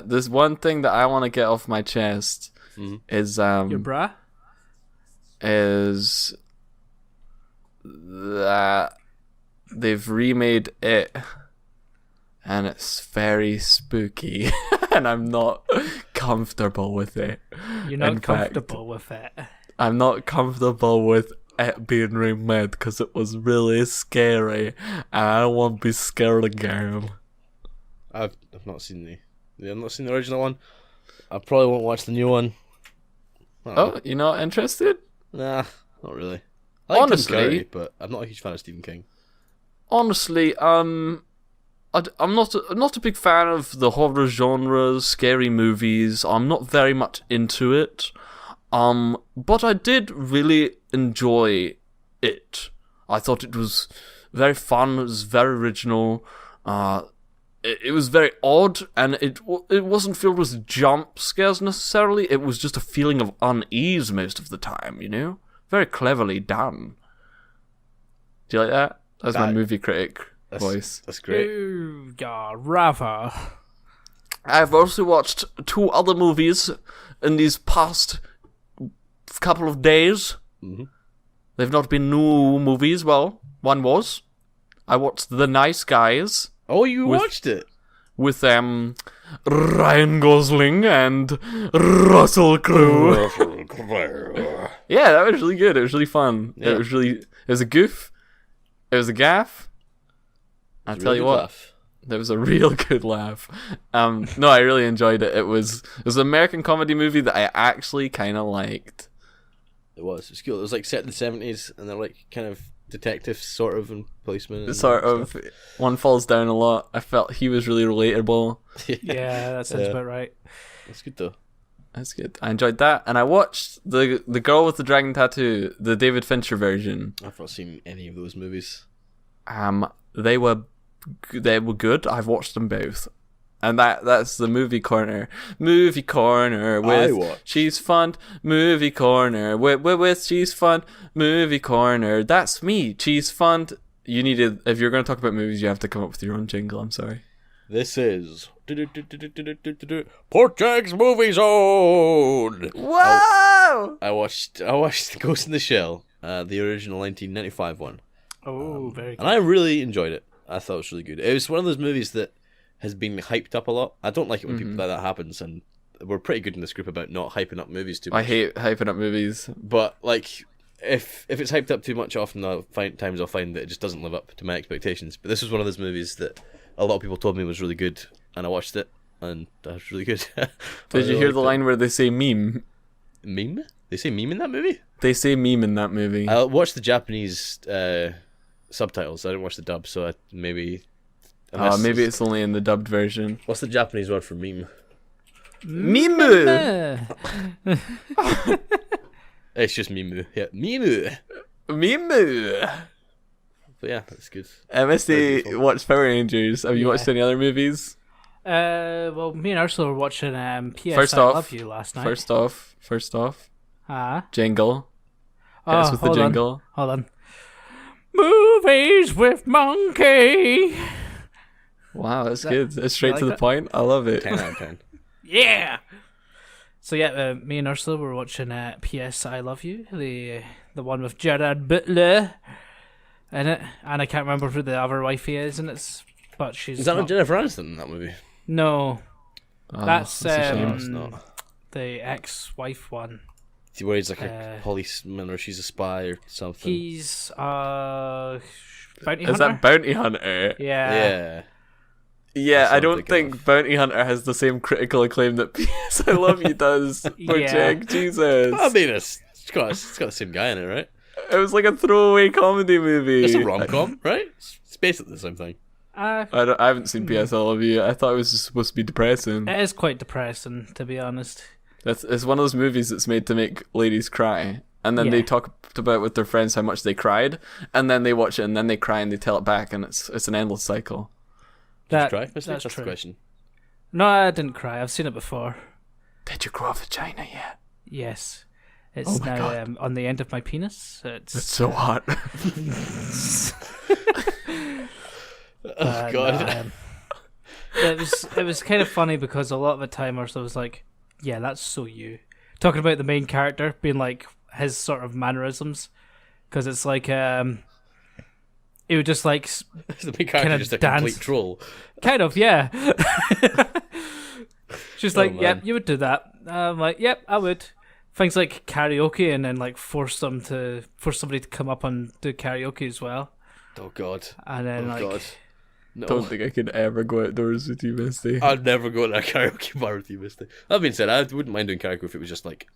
There's one thing that I want to get off my chest is Your bra? is that they've remade it and it's very spooky and I'm not comfortable with it. You're not In fact, comfortable with it. I'm not comfortable with it being remade because it was really scary and I don't want to be scared again. I've not seen I've not seen the original one. I probably won't watch the new one. I don't know. Oh, you're not interested? Nah, not really. I like Honestly- Tim Curry, but I'm not a huge fan of Stephen King. Honestly, I'm not a big fan of the horror genres, scary movies. I'm not very much into it. But I did really enjoy it. I thought it was very fun. It was very original. It was very odd, and it wasn't filled with jump scares necessarily. It was just a feeling of unease most of the time. You know, very cleverly done. Do you like that? That's my That- movie critic voice. That's great. Ooh, yeah, rather. I've also watched 2 other movies in these past couple of days. Mhm. They've not been new movies. Well, one was. I watched The Nice Guys Oh, you With- watched it? with Ryan Gosling and Russell Crowe. Yeah, that was really good. It was really fun. Yeah. It was a goof. It was a gaff. I'll tell you what. There was a real good laugh. No, I really enjoyed it. It was an American comedy movie that I actually kind of liked. It was cool. It was like set in the 70s, and they're like kind of detectives, sort of, and policemen. And Sort of, stuff. one falls down a lot. I felt he was really relatable. Yeah, that sounds Yeah. about right. That's good though. That's good. I enjoyed that, and I watched the Girl with the Dragon Tattoo, the David Fincher version. I've not seen any of those movies. They were good. I've watched them both. And that's the movie corner. Movie corner with watched. She's Fun. Movie corner with She's Fun. Movie corner. That's me. She's Fun. You needed, if you're going to talk about movies, you have to come up with your own jingle. I'm sorry. This is Port Jack's Movie Zone. Whoa! I watched Ghost in the Shell, the original 1995 one, Oh, very good. and I really enjoyed it. I thought it was really good. It was one of those movies that has been hyped up a lot. I don't like it when people like that happens, and we're pretty good in this group about not hyping up movies too much. I hate hyping up movies. But like, if it's hyped up too much, often I'll find that it just doesn't live up to my expectations. But this was one of those movies that a lot of people told me was really good, and I watched it, and that was really good. Did you hear the line where they say meme? Meme? They say meme in that movie? They say meme in that movie. I watched the Japanese subtitles. I didn't watch the dub, so maybe Maybe it's only in the dubbed version. What's the Japanese word for meme? Meme! It's just meme. Yeah, meme. Meme! But yeah, that's good. MSD watched Power Rangers. Have you Yeah. watched any other movies? Well, me and Ursula were watching PS First I off- Love You last night. First off, Ah. jingle. Hit us with the hold jingle. Hold on. Movies with Monkey. Wow, that's good. It's straight like to the that? point. I love it. 10 out of 10. Yeah. So yeah, me and Ursula were watching PS I Love You, the one with Gerard Butler in it, and I can't remember who the other wifey is, and but she's Is that not, not Jennifer Aniston in that movie? no, Oh, that's a shame. No, it's not. the ex-wife one. Where he's like a policeman or she's a spy or something. He's bounty Is hunter. that Bounty Hunter? Yeah. Yeah. Yeah, That's I what I'm don't thinking think Bounty Hunter has the same critical acclaim that PS I Love You does. For Yeah. Jack Jesus. I mean, it's It's got the same guy in it, right? It was like a throwaway comedy movie. It's a rom-com, right? It's basically the same thing. Uh, I haven't seen PS I Love You. I thought it was just supposed to be depressing. it is quite depressing, to be honest. It's one of those movies that's made to make ladies cry. And then they Yeah. talk about with their friends how much they cried, and then they watch it and then they cry and they tell it back, and it's an endless cycle. Did you cry? That's that's the true. question. No, I didn't cry. I've seen it before. Did you grow a vagina yet? Yes. Oh It's my now God. On the end of my penis. It's so hot. Oh God. It was kind of funny because a lot of the time I was like, yeah, that's so you. Talking about the main character being like his sort of mannerisms, because it's like he would just like The main character kinda just a dance. complete troll. kind of yeah. She's like, man. yep, you would do that. I'm like, yep, I would. Things like karaoke and then like force somebody to come up and do karaoke as well, Oh God. and then like. God. No. Don't think I could ever go outdoors with you, Misty. I'd never go to a karaoke bar with you, Misty. That being said, I wouldn't mind doing karaoke if it was just like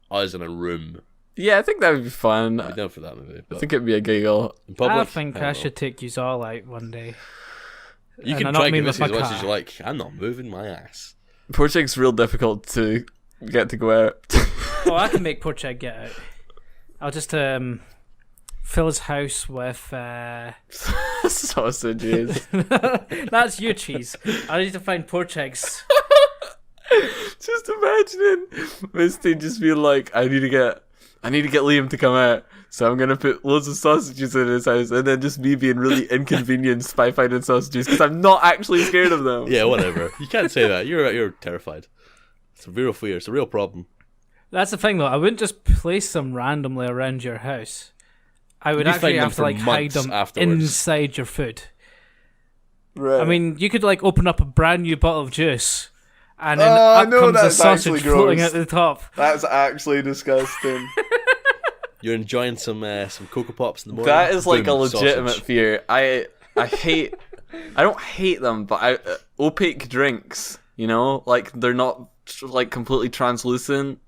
us in a room. Yeah, I think that would be fun. I'd be down for that movie. I But think it'd be a giggle. in public, I think don't I know. should take yous all out one day. You and can I try not mean convince with me as my much as car. you like. I'm not moving my ass. Portuguese real difficult to get to go out. Oh, I can make Porcheg get out. I'll just fill his house with. Sausages. That's you, cheese. I need to find Porcheg's. Just imagining Misty just being like, I need to get Liam to come out, so I'm gonna put loads of sausages in his house, and then just me being really inconvenienced by finding sausages because I'm not actually scared of them. Yeah, whatever. You can't say that. You're terrified. It's a real fear. It's a real problem. That's the thing, though. I wouldn't just place them randomly around your house. I would You'd actually find them have to for like hide months them afterwards. inside your food. Right. I mean, you could like open up a brand new bottle of juice, and then Oh, I up know, comes the that's actually sausage floating gross. out the top. that's actually disgusting. You're enjoying some Cocoa Pops in the morning. That is like Boom, a legitimate sausage. fear. I hate. I don't hate them, but opaque drinks. You know, like they're not like completely translucent.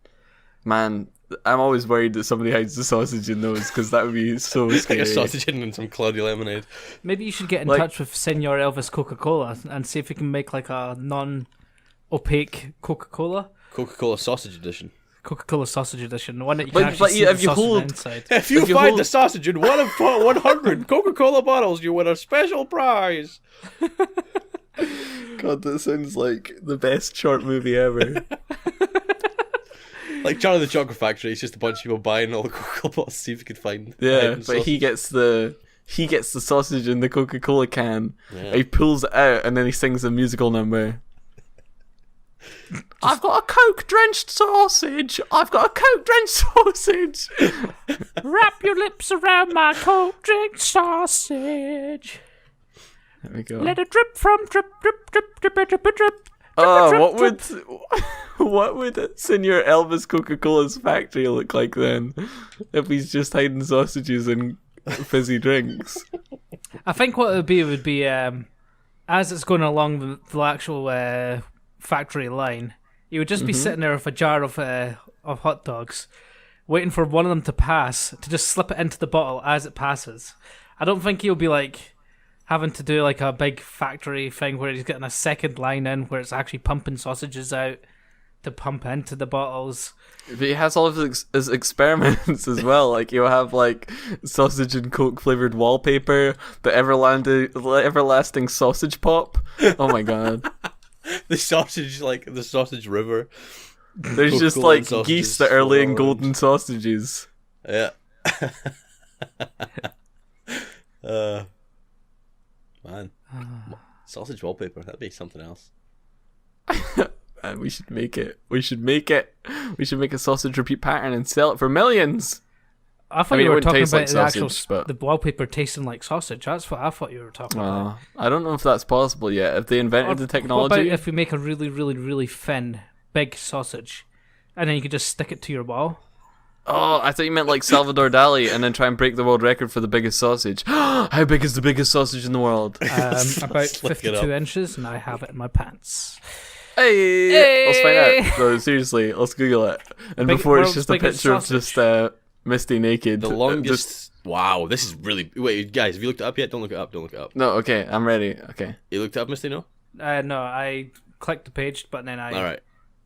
Man, I'm always worried that somebody hides the sausage in those because that would be so Like scary. a sausage and some cloudy lemonade. Maybe you should get in Like- touch with Senor Elvis Coca-Cola and see if we can make like a non-opaque Coca-Cola. Coca-Cola sausage edition. Coca-Cola sausage edition, one that you But- can actually but see you- the if you sausage hold- inside. If you If you find hold- the sausage in one of 100 Coca-Cola bottles, you win a special prize. God, that sounds like the best short movie ever. Like Charlie the Chocolate Factory, it's just a bunch of people buying all the Coca-Cola bottles to see if you can find. Yeah, hidden but sausage. he gets the sausage in the Coca-Cola can. Yeah. He pulls it out and then he sings a musical number. I've got a Coke-drenched sausage. I've got a Coke-drenched sausage. Wrap your lips around my Coke drink sausage. There we go. Let it drip from drip, drip, drip, drip, drip, drip, drip. Oh, what would Senor Elvis Coca-Cola's factory look like then? If he's just hiding sausages and fizzy drinks. I think what it would be as it's going along the actual factory line, you would just be sitting there with a jar of hot dogs, waiting for one of them to pass, to just slip it into the bottle as it passes. I don't think he'll be like having to do like a big factory thing where he's getting a second line in where it's actually pumping sausages out to pump into the bottles. But he has all of his experiments as well. Like he'll have like sausage and Coke flavored wallpaper, the everlasting sausage pop. Oh my god! The sausage river. There's just Coca-Cola like and sausages geese that are laying orange. golden sausages. Yeah. Man, sausage wallpaper. That'd be something else. And we should make it. We should make a sausage repeat pattern and sell it for millions. I thought I mean, you it were wouldn't talking taste about like the actual sausage, but- the wallpaper tasting like sausage. That's what I thought you were talking about. I don't know if that's possible yet. If they invented the What technology, about if we make a really, really, really thin, big sausage, and then you could just stick it to your wall? oh, I thought you meant like Salvador Dali, and then try and break the world record for the biggest sausage. How big is the biggest sausage in the world? About Let's look it 52 up. inches, and I have it in my pants. Hey, let's find out. No, seriously, let's Google it. And Big- before it's world's just a biggest picture of sausage. just Misty naked. The longest. Wow, this is really. Wait, guys, have you looked it up yet? Don't look it up. Don't look it up. No, okay, I'm ready. Okay. You looked it up, Misty? No. No, I clicked the page, but then I. All right.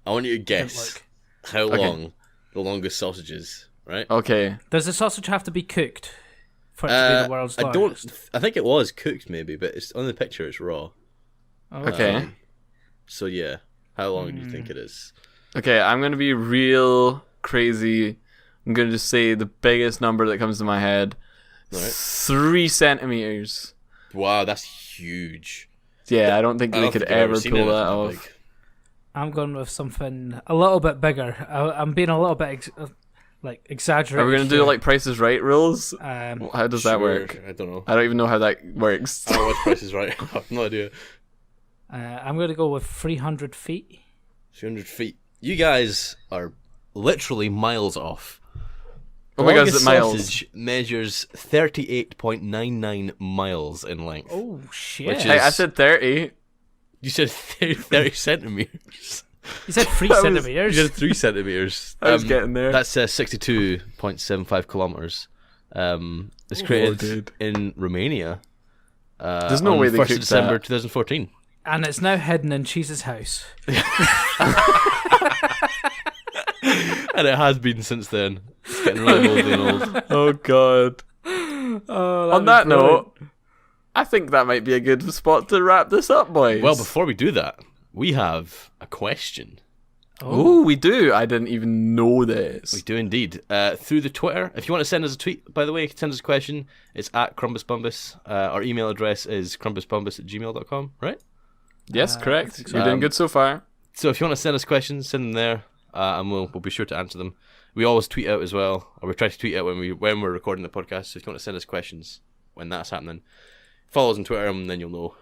I want you to didn't guess look. how Okay. long the longest sausage is. Right. Okay. Does the sausage have to be cooked for it to be the world's I longest? don't. I think it was cooked, maybe, but it's on the picture. It's raw. Okay. So yeah, how long do you think it is? Okay, I'm gonna be real crazy. I'm gonna just say the biggest number that comes to my head. All right. 3 centimeters. Wow, that's huge. Yeah, I don't think I they don't could think I've ever ever seen pull anything that that off. big. I'm going with something a little bit bigger. I'm being a little bit exaggerated. Are we gonna do here. like Price is Right rules? Um, How does that Sure, work? I don't know. I don't even know how that works. I don't know what price is right. I have no idea. I'm going to go with 300 feet. 300 feet. You guys are literally miles off. Oh my god, Longest is it miles? sausage measures 38.99 miles in length. Oh shit! Which Hey, I is- said 30. You said 30 centimeters. You said 3 That was- centimeters. You said 3 centimeters. I was getting there. That's 62.75 kilometers. It's created dude. in Romania. There's no on way they 1st of cooked December that. 2014. And it's now hidden in Cheese's house. And it has been since then. It's getting really old and old. Oh god. Oh, On that note, I think that might be a good spot to wrap this up, boys. Well, before we do that, we have a question. Ooh, we do. I didn't even know this. We do indeed. Through the Twitter. If you want to send us a tweet, by the way, you can send us a question. It's at CrumbusBumbus. Our email address is crumbusbumbus@gmail.com, right? Yes, I correct. think so. You're doing good so far. So if you want to send us questions, send them there, and we'll be sure to answer them. We always tweet out as well, or we try to tweet out when we're recording the podcast. So if you want to send us questions when that's happening, follow us on Twitter, and then you'll know.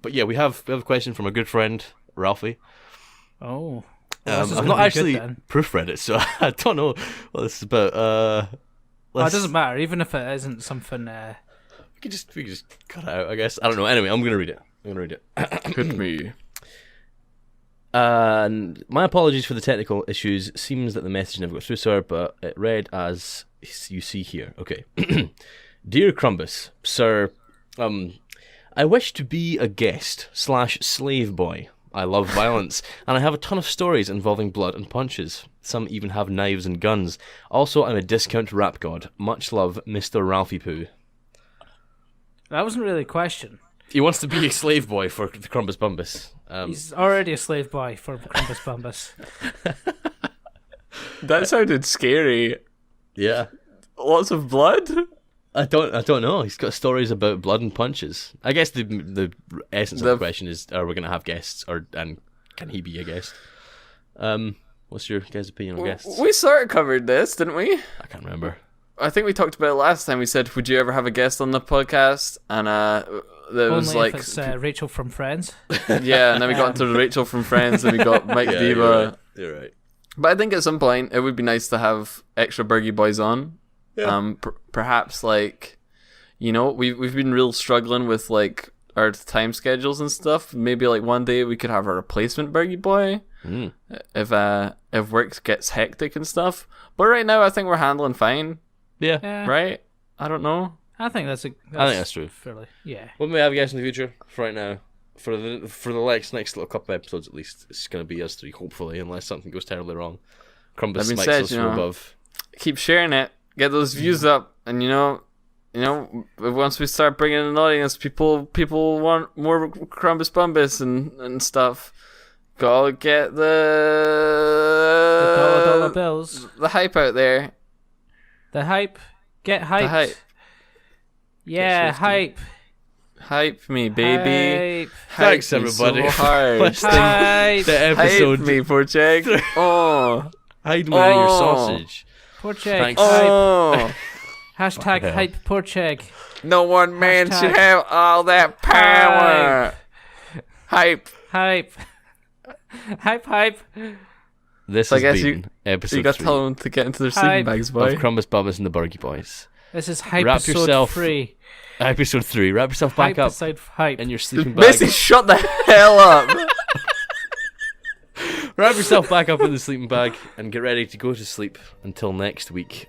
But yeah, we have a question from a good friend, Ralphie. Oh. Well, this is I've gonna not be good actually then. proofread it, so I don't know what this is about. Well, it let's- doesn't matter, even if it isn't something. We could just cut it out, I guess. I don't know. Anyway, I'm gonna read it. Could me. And my apologies for the technical issues. Seems that the message never got through, sir, but it read as you see here. Okay. Dear Crumbus, sir, I wish to be a guest / slave boy. I love violence, and I have a ton of stories involving blood and punches. Some even have knives and guns. Also, I'm a discount rap god. Much love, Mr. Ralphie Poo. That wasn't really a question. He wants to be a slave boy for the Crumbus Bumbus. He's already a slave boy for Crumbus Bumbus. That sounded scary. Yeah. Lots of blood? I don't know. He's got stories about blood and punches. I guess the essence of the question is: are we going to have guests, and can he be a guest? What's your guys' opinion on guests? We sort of covered this, didn't we? I can't remember. I think we talked about it last time. We said, would you ever have a guest on the podcast? And there was Only like, if it's Rachel from Friends. yeah, and then we got into Rachel from Friends, and we got Mike Yeah, Diva. You're right. But I think at some point it would be nice to have extra Bergie boys on. Yeah. Perhaps like, we've been real struggling with like our time schedules and stuff. Maybe like one day we could have a replacement Bergie boy if work gets hectic and stuff. But right now I think we're handling fine, Yeah. Yeah, right? I don't know. I think that's true. Fairly, yeah. When we have guests in the future, for right now, for the next little couple of episodes at least, it's going to be us three, hopefully, unless something goes terribly wrong. Crumbus That being smikes said, us from above. Keep sharing it, get those views up, and once we start bringing in an audience, people want more Crumbus Bumbus and stuff. Gotta get $dollar bills. the hype out there. The hype. Get hyped. The hype. Yeah, Get swifty. hype. Hype me, baby. Hype. Thanks, Hype me everybody, So for hard. listening. Hype. The Hype episode. me, Porcheg. Oh. Hide me in your Oh. sausage. Porcheg. Thanks. Hype. Oh. Hashtag hell. hype Porcheg. No one man Hashtag should have all that power. Hype. Hype. Hype, hype. This So I has guess been episode You got to 3 tell them to get into their Hype. sleeping bags, boy. of Crumbus Bumbus and the Burgie Boys. This is hype Wrap episode yourself 3. Episode 3. Wrap yourself back Hype up aside hype. in your sleeping bag. Missy, shut the hell up. Wrap yourself back up in the sleeping bag and get ready to go to sleep until next week.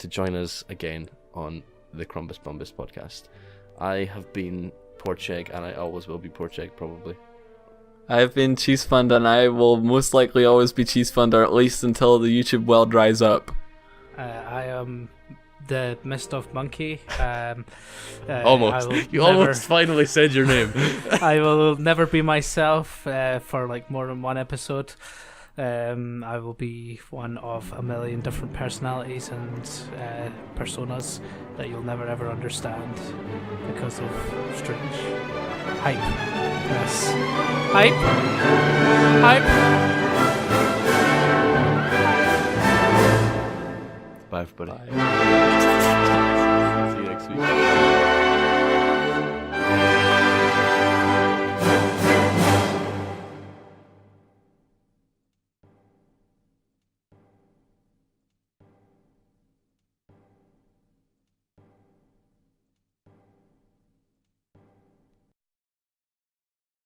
to join us again on the Crumbus Bumbus podcast. I have been Porchegg, and I always will be Porchegg, probably. I've been Cheese Fund, and I will most likely always be Cheese Fund, or at least until the YouTube well dries up. I am the Mist of Monkey. Almost. You almost finally said your name. I will never be myself for like more than one episode. I will be one of a million different personalities and personas that you'll never ever understand because of strange hype. Yes. Hype. Bye, everybody. Bye.